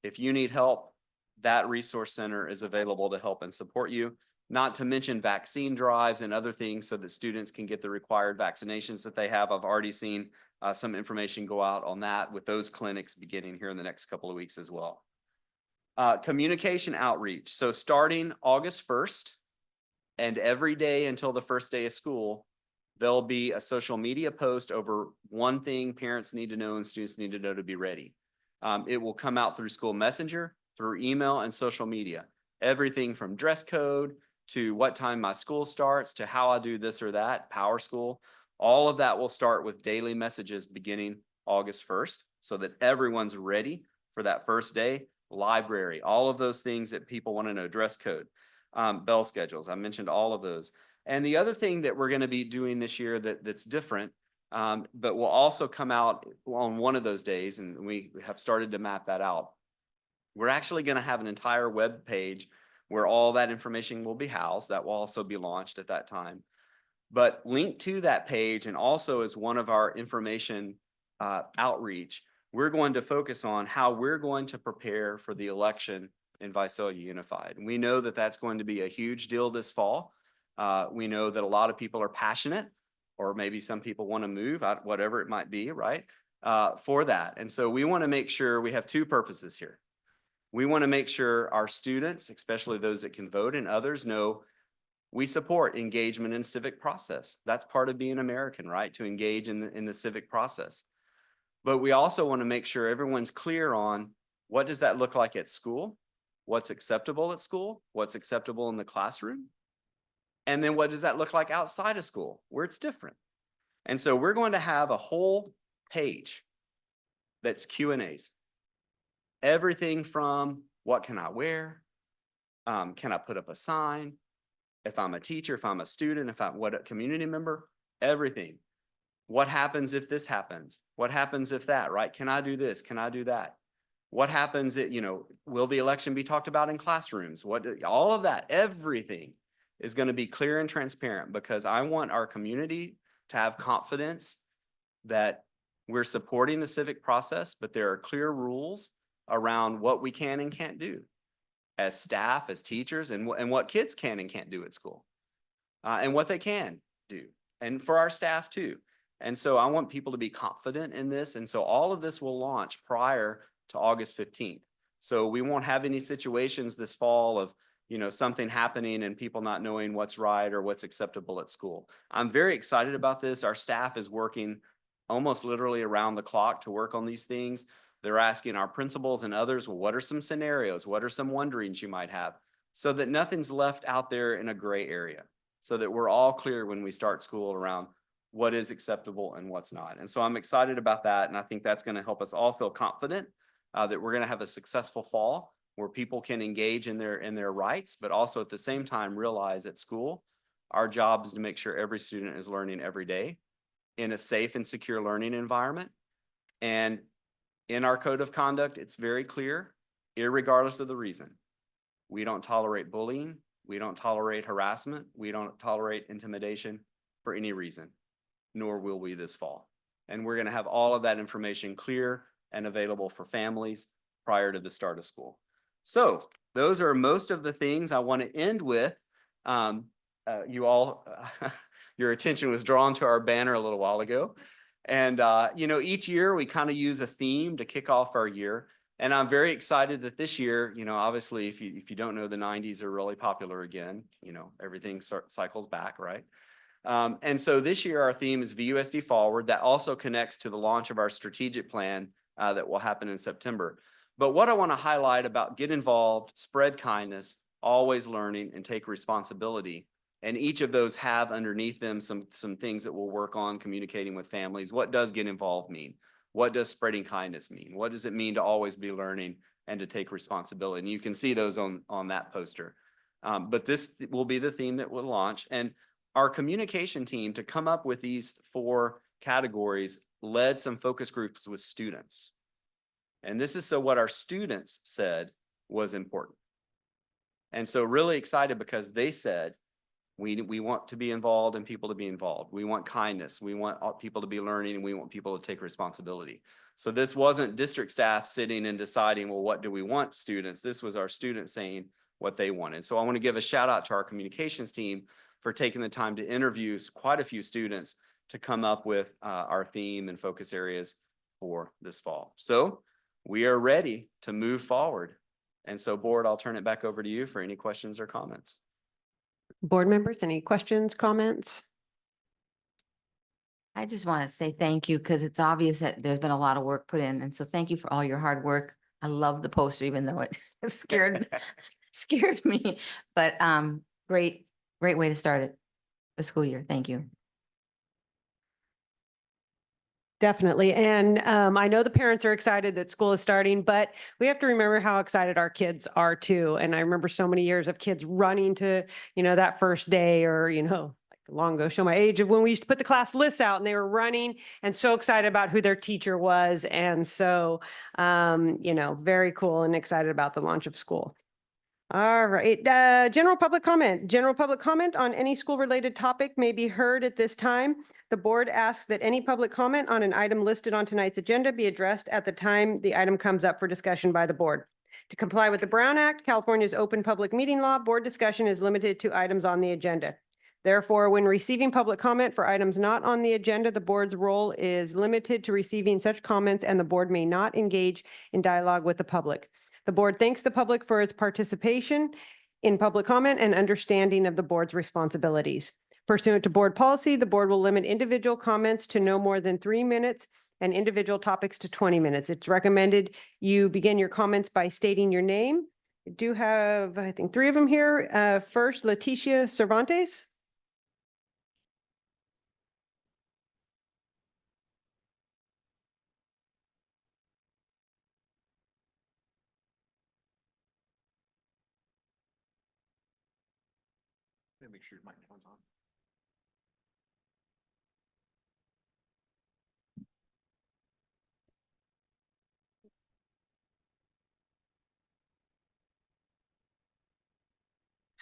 [SPEAKER 6] if you need help, that resource center is available to help and support you. Not to mention vaccine drives and other things so that students can get the required vaccinations that they have. I've already seen some information go out on that with those clinics beginning here in the next couple of weeks as well. Communication outreach. So starting August 1st and every day until the first day of school, there'll be a social media post over one thing parents need to know and students need to know to be ready. It will come out through school messenger, through email and social media. Everything from dress code to what time my school starts to how I do this or that, power school. All of that will start with daily messages beginning August 1st so that everyone's ready for that first day. Library, all of those things that people want to know, dress code, bell schedules. I mentioned all of those. And the other thing that we're going to be doing this year that's different, but will also come out on one of those days, and we have started to map that out. We're actually going to have an entire web page where all that information will be housed. That will also be launched at that time. But linked to that page, and also as one of our information outreach, we're going to focus on how we're going to prepare for the election in Visalia Unified. And we know that that's going to be a huge deal this fall. We know that a lot of people are passionate, or maybe some people want to move, whatever it might be, right, for that. And so we want to make sure we have two purposes here. We want to make sure our students, especially those that can vote and others, know we support engagement in civic process. That's part of being American, right? To engage in the civic process. But we also want to make sure everyone's clear on what does that look like at school, what's acceptable at school, what's acceptable in the classroom, and then what does that look like outside of school where it's different. And so we're going to have a whole page that's Q&As. Everything from what can I wear? Can I put up a sign? If I'm a teacher, if I'm a student, if I'm a community member, everything. What happens if this happens? What happens if that, right? Can I do this? Can I do that? What happens if, will the election be talked about in classrooms? All of that, everything is going to be clear and transparent, because I want our community to have confidence that we're supporting the civic process, but there are clear rules around what we can and can't do as staff, as teachers, and what kids can and can't do at school, and what they can do, and for our staff too. And so I want people to be confident in this. And so all of this will launch prior to August 15th. So we won't have any situations this fall of, something happening and people not knowing what's right or what's acceptable at school. I'm very excited about this. Our staff is working almost literally around the clock to work on these things. They're asking our principals and others, well, what are some scenarios? What are some wonderings you might have? So that nothing's left out there in a gray area, so that we're all clear when we start school around what is acceptable and what's not. And so I'm excited about that. And I think that's going to help us all feel confident that we're going to have a successful fall where people can engage in their rights, but also at the same time realize at school, our job is to make sure every student is learning every day in a safe and secure learning environment. And in our code of conduct, it's very clear, irregardless of the reason. We don't tolerate bullying. We don't tolerate harassment. We don't tolerate intimidation for any reason, nor will we this fall. And we're going to have all of that information clear and available for families prior to the start of school. So those are most of the things I want to end with. You all, your attention was drawn to our banner a little while ago. And, each year we kind of use a theme to kick off our year. And I'm very excited that this year, obviously, if you don't know, the 90s are really popular again. Everything cycles back, right? And so this year our theme is VUSD Forward. That also connects to the launch of our strategic plan that will happen in September. But what I want to highlight about get involved, spread kindness, always learning, and take responsibility. And each of those have underneath them some things that we'll work on communicating with families. What does get involved mean? What does spreading kindness mean? What does it mean to always be learning and to take responsibility? And you can see those on that poster. But this will be the theme that we'll launch. And our communication team, to come up with these 4 categories, led some focus groups with students. And this is so what our students said was important. And so really excited because they said, We want to be involved and people to be involved. We want kindness. We want all people to be learning, and we want people to take responsibility. So this wasn't district staff sitting and deciding, well, what do we want students? This was our students saying what they wanted. So I want to give a shout out to our communications team for taking the time to interview quite a few students to come up with our theme and focus areas for this fall. So we are ready to move forward. And so board, I'll turn it back over to you for any questions or comments.
[SPEAKER 1] Board members, any questions, comments?
[SPEAKER 5] I just want to say thank you because it's obvious that there's been a lot of work put in. And so thank you for all your hard work. I love the poster, even though it scared me. But great way to start it, the school year. Thank you.
[SPEAKER 1] Definitely. And I know the parents are excited that school is starting, but we have to remember how excited our kids are too. And I remember so many years of kids running to, that first day, or, like long ago, show my age, of when we used to put the class lists out and they were running and so excited about who their teacher was. And so, very cool and excited about the launch of school. All right, general public comment. General public comment on any school-related topic may be heard at this time. The board asks that any public comment on an item listed on tonight's agenda be addressed at the time the item comes up for discussion by the board. To comply with the Brown Act, California's open public meeting law, board discussion is limited to items on the agenda. Therefore, when receiving public comment for items not on the agenda, the board's role is limited to receiving such comments, and the board may not engage in dialogue with the public. The board thanks the public for its participation in public comment and understanding of the board's responsibilities. Pursuant to board policy, the board will limit individual comments to no more than 3 minutes and individual topics to 20 minutes. It's recommended you begin your comments by stating your name. I do have, I think, 3 of them here. First, Leticia Cervantes.
[SPEAKER 11] Make sure your microphone's on.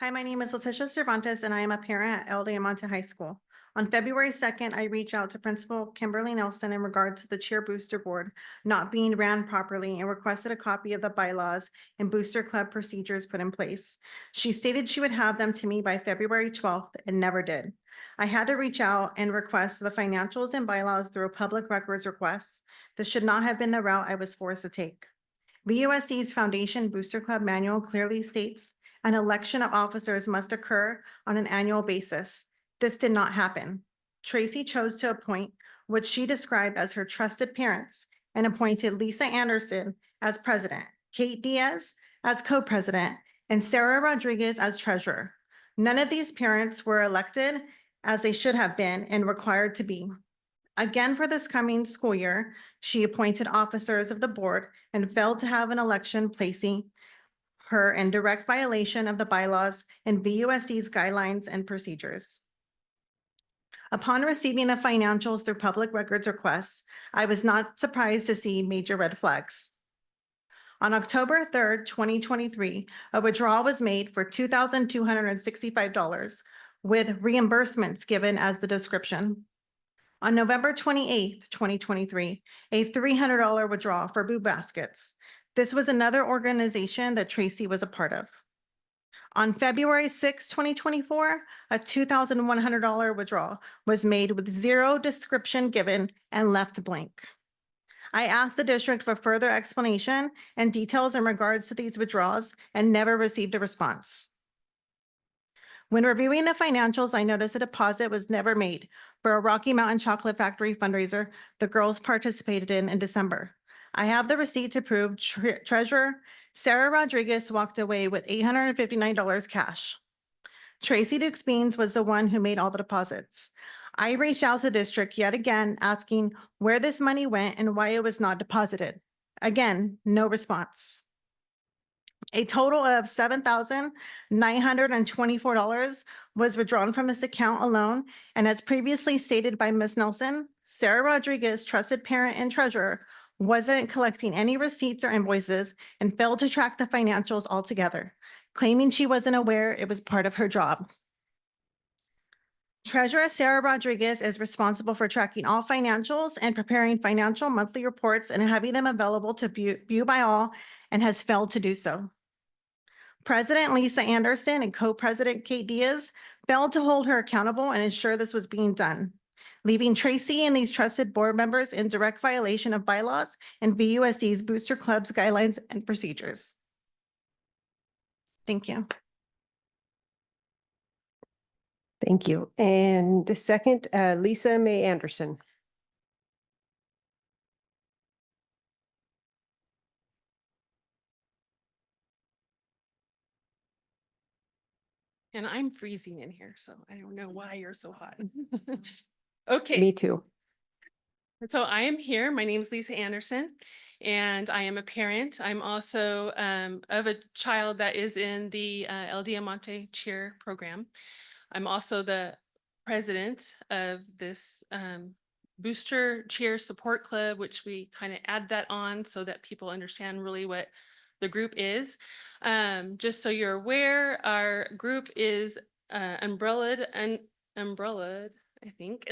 [SPEAKER 12] Hi, my name is Leticia Cervantes, and I am a parent at El Diamante High School. On February 2nd, I reached out to Principal Kimberly Nelson in regard to the cheer booster board not being ran properly and requested a copy of the bylaws and booster club procedures put in place. She stated she would have them to me by February 12th and never did. I had to reach out and request the financials and bylaws through a public records request. This should not have been the route I was forced to take. VUSD's Foundation Booster Club manual clearly states an election of officers must occur on an annual basis. This did not happen. Tracy chose to appoint what she described as her trusted parents and appointed Lisa Anderson as president, Kate Diaz as co-president, and Sarah Rodriguez as treasurer. None of these parents were elected as they should have been and required to be. Again, for this coming school year, she appointed officers of the board and failed to have an election, placing her in direct violation of the bylaws and VUSD's guidelines and procedures. Upon receiving the financials through public records requests, I was not surprised to see major red flags. On October 3rd, 2023, a withdrawal was made for $2,265 with reimbursements given as the description. On November 28th, 2023, a $300 withdrawal for Boo Baskets. This was another organization that Tracy was a part of. On February 6, 2024, a $2,100 withdrawal was made with zero description given and left blank. I asked the district for further explanation and details in regards to these withdrawals and never received a response. When reviewing the financials, I noticed a deposit was never made for a Rocky Mountain Chocolate Factory fundraiser the girls participated in December. I have the receipt to prove Treasurer Sarah Rodriguez walked away with $859 cash. Tracy Dukes Beans was the one who made all the deposits. I reached out to the district yet again, asking where this money went and why it was not deposited. Again, no response. A total of $7,924 was withdrawn from this account alone, and as previously stated by Ms. Nelson, Sarah Rodriguez, trusted parent and treasurer, wasn't collecting any receipts or invoices and failed to track the financials altogether, claiming she wasn't aware it was part of her job. Treasurer Sarah Rodriguez is responsible for tracking all financials and preparing financial monthly reports and having them available to view by all, and has failed to do so. President Lisa Anderson and Co-President Kate Diaz failed to hold her accountable and ensure this was being done, leaving Tracy and these trusted board members in direct violation of bylaws and VUSD's Booster Club's guidelines and procedures. Thank you.
[SPEAKER 1] Thank you. And the second, Lisa May Anderson.
[SPEAKER 13] And I'm freezing in here, so I don't know why you're so hot. Okay.
[SPEAKER 1] Me too.
[SPEAKER 13] So I am here. My name is Lisa Anderson, and I am a parent. I'm also of a child that is in the El Diamante Cheer program. I'm also the president of this Booster Cheer Support Club, which we kind of add that on so that people understand really what the group is. Just so you're aware, our group is umbrellaed, I think,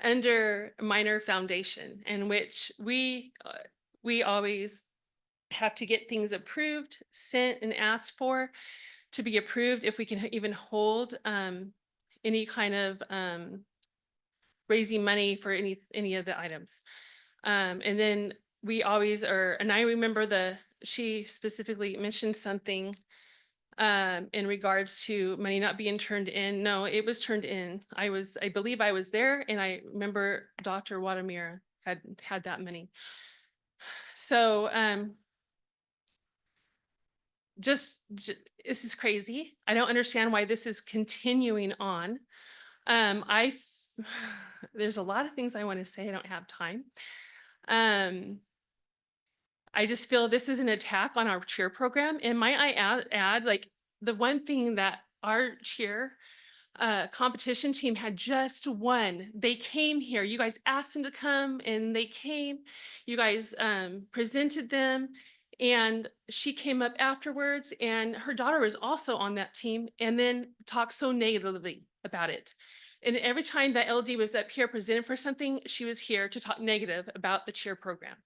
[SPEAKER 13] under Minor Foundation, in which we always have to get things approved, sent and asked for to be approved if we can even hold any kind of raising money for any of the items. And then we always are, and I remember she specifically mentioned something in regards to money not being turned in. No, it was turned in. I believe I was there, and I remember Dr. Wadamira had that money. So this is crazy. I don't understand why this is continuing on. There's a lot of things I want to say. I don't have time. I just feel this is an attack on our cheer program. And might I add, like, the one thing that our cheer competition team had just won. They came here. You guys asked them to come, and they came. You guys presented them, and she came up afterwards, and her daughter was also on that team, and then talked so negatively about it. And every time that LD was up here presented for something, she was here to talk negative about the cheer program.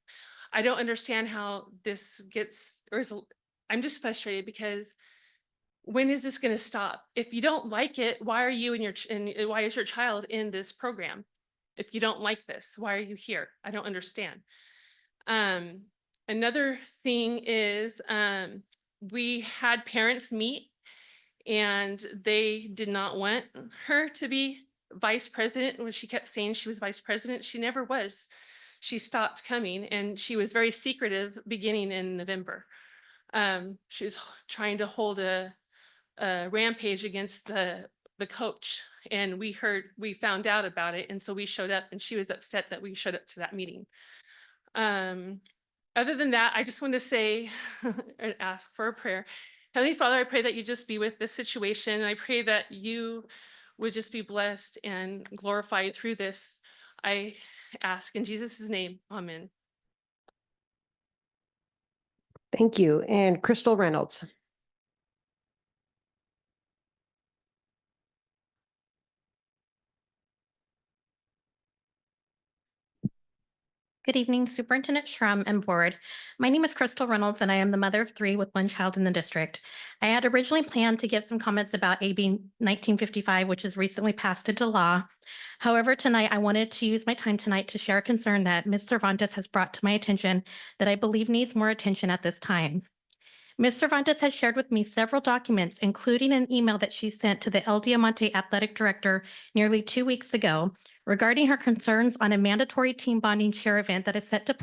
[SPEAKER 13] I don't understand how this I'm just frustrated because when is this going to stop? If you don't like it, why are you and why is your child in this program? If you don't like this, why are you here? I don't understand. Another thing is we had parents meet, and they did not want her to be vice president. When she kept saying she was vice president, she never was. She stopped coming, and she was very secretive beginning in November. She was trying to hold a rampage against the coach, and we found out about it, and so we showed up, and she was upset that we showed up to that meeting. Other than that, I just want to say and ask for a prayer. Heavenly Father, I pray that you just be with this situation, and I pray that you would just be blessed and glorified through this. I ask in Jesus' name, amen.
[SPEAKER 1] Thank you. And Crystal Reynolds.
[SPEAKER 14] Good evening, Superintendent Schrum and Board. My name is Crystal Reynolds, and I am the mother of 3 with 1 child in the district. I had originally planned to give some comments about AB 1955, which has recently passed into law. However, tonight I wanted to use my time tonight to share a concern that Ms. Cervantes has brought to my attention that I believe needs more attention at this time. Ms. Cervantes has shared with me several documents, including an email that she sent to the El Diamante Athletic Director nearly 2 weeks ago regarding her concerns on a mandatory team bonding cheer event that is set to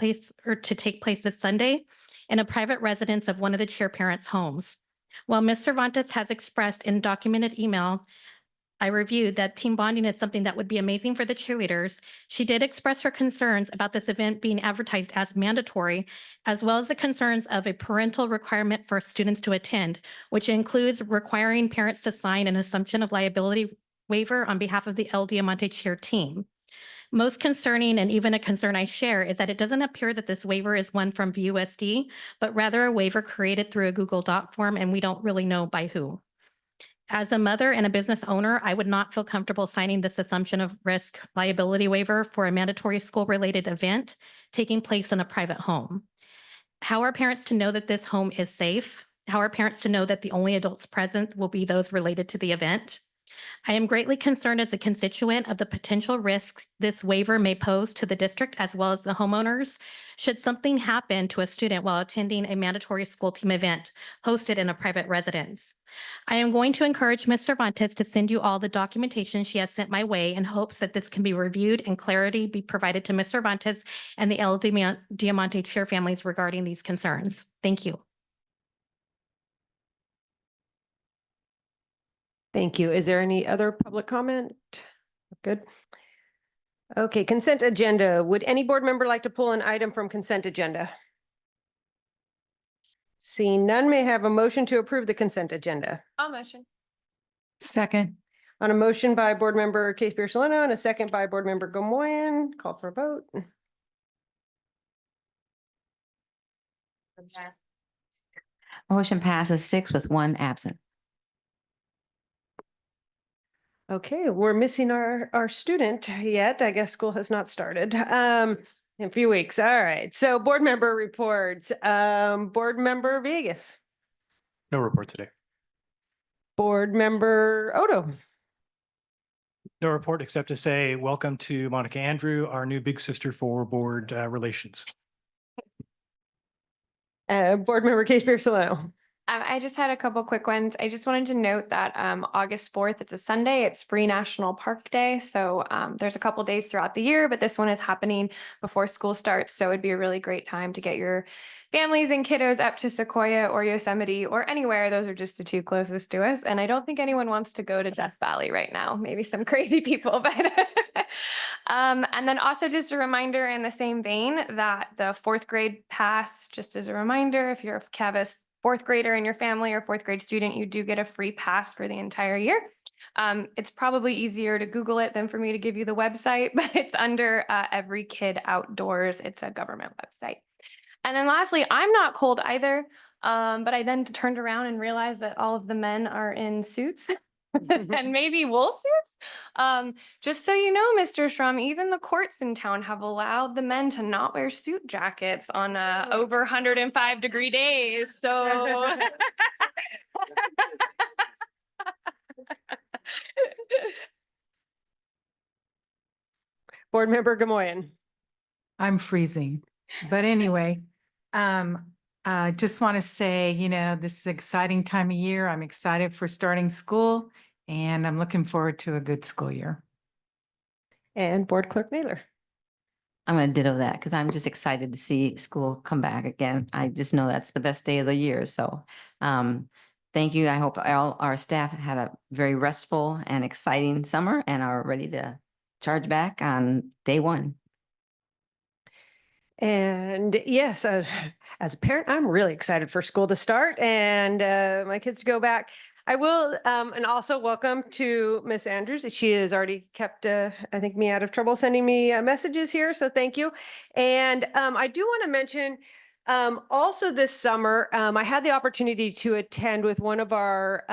[SPEAKER 14] take place this Sunday in a private residence of one of the cheer parents' homes. While Ms. Cervantes has expressed in documented email I reviewed that team bonding is something that would be amazing for the cheerleaders, she did express her concerns about this event being advertised as mandatory, as well as the concerns of a parental requirement for students to attend, which includes requiring parents to sign an assumption of liability waiver on behalf of the El Diamante cheer team. Most concerning, and even a concern I share, is that it doesn't appear that this waiver is one from VUSD, but rather a waiver created through a Google Doc form, and we don't really know by who. As a mother and a business owner, I would not feel comfortable signing this assumption of risk liability waiver for a mandatory school-related event taking place in a private home. How are parents to know that this home is safe? How are parents to know that the only adults present will be those related to the event? I am greatly concerned as a constituent of the potential risks this waiver may pose to the district as well as the homeowners should something happen to a student while attending a mandatory school team event hosted in a private residence. I am going to encourage Ms. Cervantes to send you all the documentation she has sent my way in hopes that this can be reviewed and clarity be provided to Ms. Cervantes and the El Diamante chair families regarding these concerns. Thank you.
[SPEAKER 1] Thank you. Is there any other public comment? Good. Okay, consent agenda. Would any board member like to pull an item from consent agenda? Seeing none, may I have a motion to approve the consent agenda.
[SPEAKER 4] I'll motion.
[SPEAKER 3] Second.
[SPEAKER 1] On a motion by Board Member Case Beer Soleno and a second by Board Member Gomoyan, call for a vote.
[SPEAKER 5] Motion passes 6 with 1 absent.
[SPEAKER 1] Okay, we're missing our student yet. I guess school has not started. In a few weeks. All right. So board member reports. Board Member Vegas.
[SPEAKER 11] No report today.
[SPEAKER 1] Board Member Odo.
[SPEAKER 15] No report except to say, welcome to Monica Andrew, our new big sister for board relations.
[SPEAKER 1] Board Member Case Beer Soleno.
[SPEAKER 16] I just had a couple quick ones. I just wanted to note that August 4th, it's a Sunday, it's Free National Park Day. So there's a couple days throughout the year, but this one is happening before school starts. So it'd be a really great time to get your families and kiddos up to Sequoia or Yosemite or anywhere. Those are just the two closest to us. And I don't think anyone wants to go to Death Valley right now. Maybe some crazy people, but and then also just a reminder in the same vein that the 4th grade pass, just as a reminder, if you're a fourth grader in your family or 4th grade student, you do get a free pass for the entire year. It's probably easier to Google it than for me to give you the website, but it's under Every Kid Outdoors. It's a government website. And then lastly, I'm not cold either, but I then turned around and realized that all of the men are in suits. And maybe wool suits. Just so you know, Mr. Shrum, even the courts in town have allowed the men to not wear suit jackets on over 105-degree days. So
[SPEAKER 1] Board Member Gamoyan.
[SPEAKER 3] I'm freezing. But anyway, just want to say, this is an exciting time of year. I'm excited for starting school and I'm looking forward to a good school year.
[SPEAKER 1] And Board Clerk Naylor.
[SPEAKER 5] I'm going to ditto that because I'm just excited to see school come back again. I just know that's the best day of the year. So thank you. I hope all our staff had a very restful and exciting summer and are ready to charge back on day 1.
[SPEAKER 1] And yes, as a parent, I'm really excited for school to start and my kids to go back. I will, and also welcome to Miss Andrews. She has already kept, I think, me out of trouble sending me messages here. So thank you. And I do want to mention also this summer, I had the opportunity to attend with one of our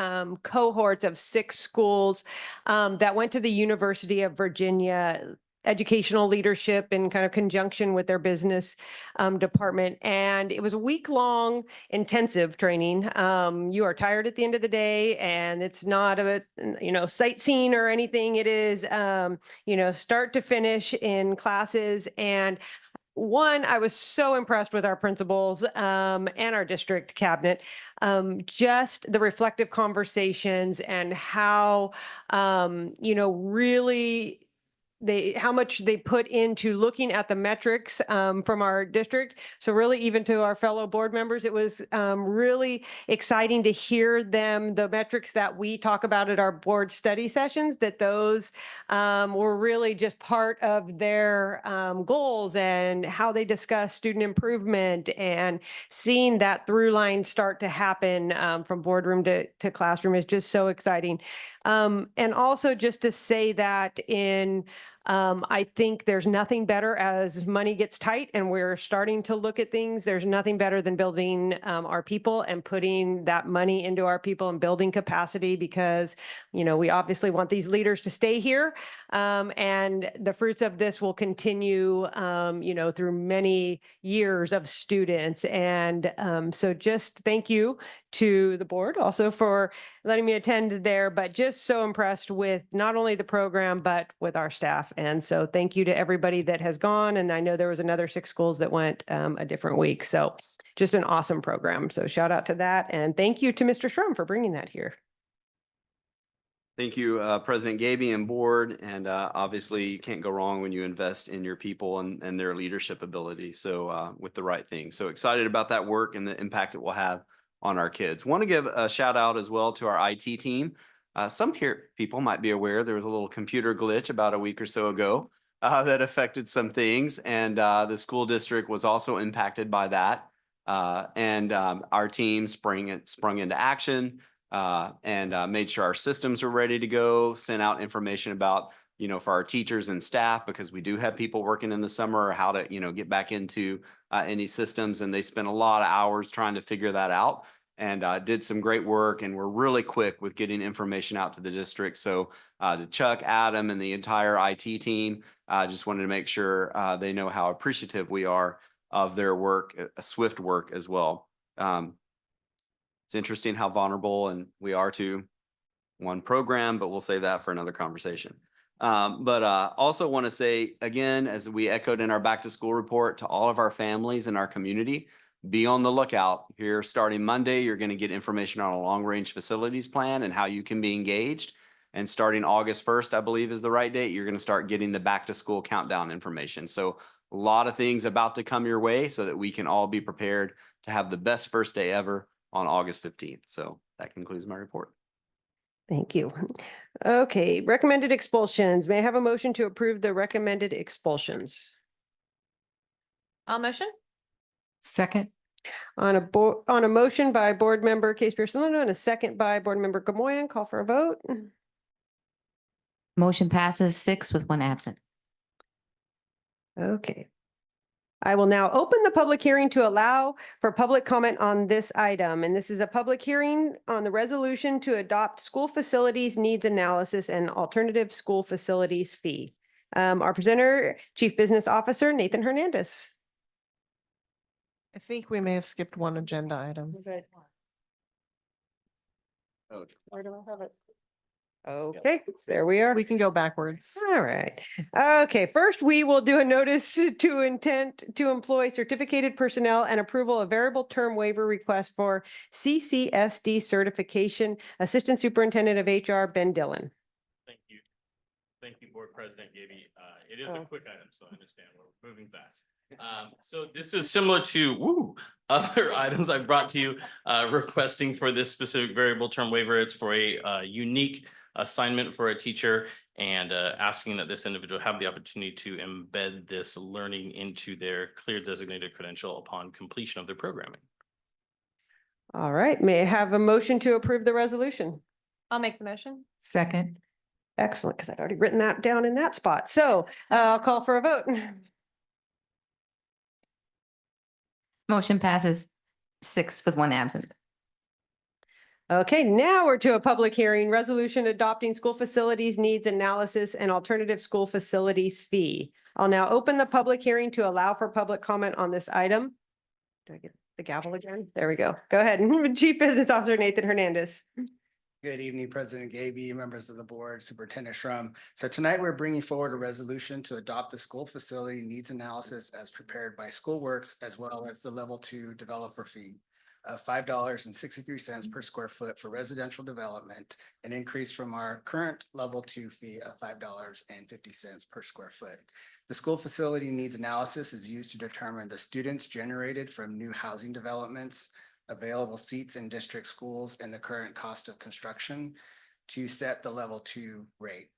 [SPEAKER 1] cohorts of 6 schools that went to the University of Virginia educational leadership in kind of conjunction with their business department. And it was a week-long intensive training. You are tired at the end of the day and it's not a, sightseeing or anything. It is, start to finish in classes. And one, I was so impressed with our principals and our district cabinet, just the reflective conversations and how, really how much they put into looking at the metrics from our district. So really, even to our fellow board members, it was really exciting to hear them, the metrics that we talk about at our board study sessions, that those were really just part of their goals and how they discuss student improvement, and seeing that through line start to happen from boardroom to classroom is just so exciting. And also just to say that in I think there's nothing better as money gets tight and we're starting to look at things. There's nothing better than building our people and putting that money into our people and building capacity because, we obviously want these leaders to stay here. And the fruits of this will continue, through many years of students. And so just thank you to the board also for letting me attend there, but just so impressed with not only the program, but with our staff. And so thank you to everybody that has gone. And I know there was another 6 schools that went a different week. So just an awesome program. So shout out to that. And thank you to Mr. Shrum for bringing that here.
[SPEAKER 6] Thank you, President Gaby and board. And obviously you can't go wrong when you invest in your people and their leadership ability. So with the right thing. So excited about that work and the impact it will have on our kids. Want to give a shout out as well to our IT team. Some people might be aware there was a little computer glitch about a week or so ago that affected some things. And the school district was also impacted by that. Our team sprung into action. And made sure our systems were ready to go, sent out information about, for our teachers and staff, because we do have people working in the summer, how to, get back into any systems. And they spent a lot of hours trying to figure that out and did some great work. And we're really quick with getting information out to the district. So to Chuck, Adam, and the entire IT team, I just wanted to make sure they know how appreciative we are of their work, a swift work as well. It's interesting how vulnerable and we are to one program, but we'll save that for another conversation. But also want to say again, as we echoed in our back to school report, to all of our families in our community, be on the lookout. Here starting Monday, you're going to get information on a long range facilities plan and how you can be engaged. And starting August 1st, I believe is the right date, you're going to start getting the back to school countdown information. So a lot of things about to come your way so that we can all be prepared to have the best first day ever on August 15th. So that concludes my report.
[SPEAKER 1] Thank you. Okay, recommended expulsions. May I have a motion to approve the recommended expulsions?
[SPEAKER 4] I'll motion.
[SPEAKER 5] Second.
[SPEAKER 1] On a motion by board member Case Pierce-Lindo and a second by board member Gamoyen, call for a vote.
[SPEAKER 5] Motion passes 6 with 1 absent.
[SPEAKER 1] Okay. I will now open the public hearing to allow for public comment on this item. And this is a public hearing on the resolution to adopt school facilities needs analysis and alternative school facilities fee. Our presenter, Chief Business Officer Nathan Hernandez.
[SPEAKER 17] I think we may have skipped one agenda item.
[SPEAKER 1] Where do I have it? Okay, there we are.
[SPEAKER 17] We can go backwards.
[SPEAKER 1] All right. Okay, first we will do a notice to intent to employ certificated personnel and approval of variable term waiver request for CCSD certification, Assistant Superintendent of HR, Ben Dillon.
[SPEAKER 9] Thank you. Thank you, Board President Gaby. It is a quick item, so I understand we're moving fast. So this is similar to other items I've brought to you requesting for this specific variable term waiver. It's for a unique assignment for a teacher and asking that this individual have the opportunity to embed this learning into their clear designated credential upon completion of their programming.
[SPEAKER 1] All right, may I have a motion to approve the resolution?
[SPEAKER 4] I'll make the motion.
[SPEAKER 5] Second.
[SPEAKER 1] Excellent, because I'd already written that down in that spot. So I'll call for a vote.
[SPEAKER 5] Motion passes 6 with 1 absent.
[SPEAKER 1] Okay, now we're to a public hearing, resolution adopting school facilities needs analysis and alternative school facilities fee. I'll now open the public hearing to allow for public comment on this item. Do I get the gavel again? There we go. Go ahead. Chief Business Officer Nathan Hernandez.
[SPEAKER 7] Good evening, President Gaby, members of the board, Superintendent Shrum. So tonight we're bringing forward a resolution to adopt the school facility needs analysis as prepared by SchoolWorks, as well as the level 2 developer fee of $5.63 per square foot for residential development, an increase from our current level 2 fee of $5.50 per square foot. The school facility needs analysis is used to determine the students generated from new housing developments, available seats in district schools, and the current cost of construction to set the level 2 rate.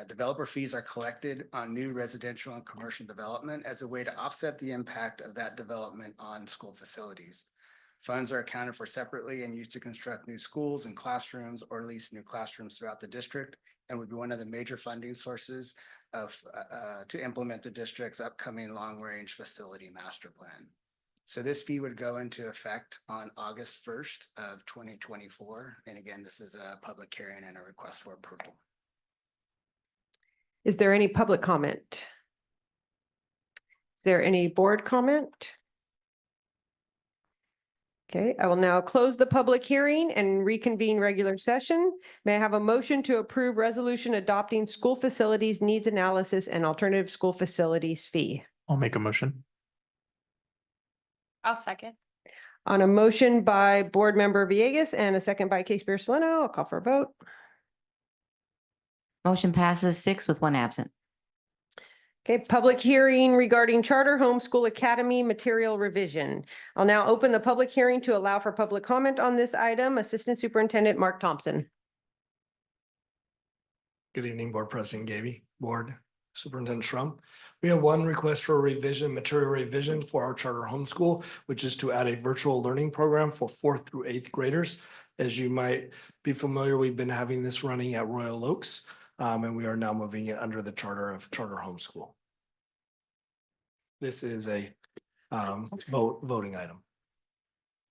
[SPEAKER 7] Developer fees are collected on new residential and commercial development as a way to offset the impact of that development on school facilities. Funds are accounted for separately and used to construct new schools and classrooms or lease new classrooms throughout the district, and would be one of the major funding sources to implement the district's upcoming long-range facility master plan. So this fee would go into effect on August 1st of 2024. And again, this is a public hearing and a request for approval.
[SPEAKER 1] Is there any public comment? Is there any board comment? Okay, I will now close the public hearing and reconvene regular session. May I have a motion to approve resolution adopting school facilities needs analysis and alternative school facilities fee?
[SPEAKER 11] I'll make a motion.
[SPEAKER 4] I'll second.
[SPEAKER 1] On a motion by Board Member Villegas and a second by Case Beer Soleno, I'll call for a vote.
[SPEAKER 5] Motion passes 6 with 1 absent.
[SPEAKER 1] Okay, public hearing regarding Charter Homeschool Academy material revision. I'll now open the public hearing to allow for public comment on this item. Assistant Superintendent Mark Thompson.
[SPEAKER 10] Good evening, Board President Gaby, Board Superintendent Shrum. We have one request for material revision for our charter homeschool, which is to add a virtual learning program for 4th through 8th graders. As you might be familiar, we've been having this running at Royal Oaks, and we are now moving it under the charter of charter homeschool. This is a voting item.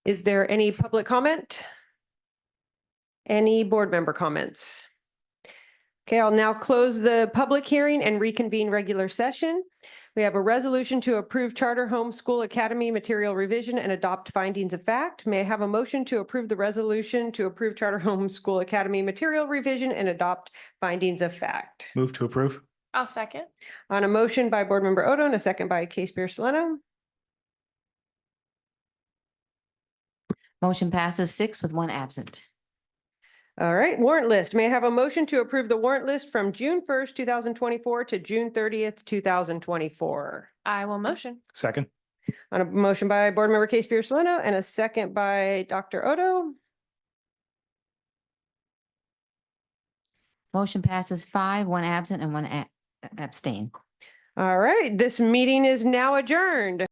[SPEAKER 1] Is there any public comment? Any board member comments? Okay, I'll now close the public hearing and reconvene regular session. We have a resolution to approve Charter Homeschool Academy material revision and adopt findings of fact. May I have a motion to approve the resolution to approve Charter Homeschool Academy material revision and adopt findings of fact?
[SPEAKER 11] Move to approve.
[SPEAKER 4] I'll second.
[SPEAKER 1] On a motion by Board Member Odo and a second by Case Beer Soleno.
[SPEAKER 5] Motion passes 6 with 1 absent.
[SPEAKER 1] All right, warrant list. May I have a motion to approve the warrant list from June 1st, 2024 to June 30th, 2024?
[SPEAKER 4] I will motion.
[SPEAKER 11] Second.
[SPEAKER 1] On a motion by Board Member Case Beer Soleno and a second by Dr. Odo.
[SPEAKER 5] Motion passes 5, 1 absent and 1 abstain.
[SPEAKER 1] All right, this meeting is now adjourned.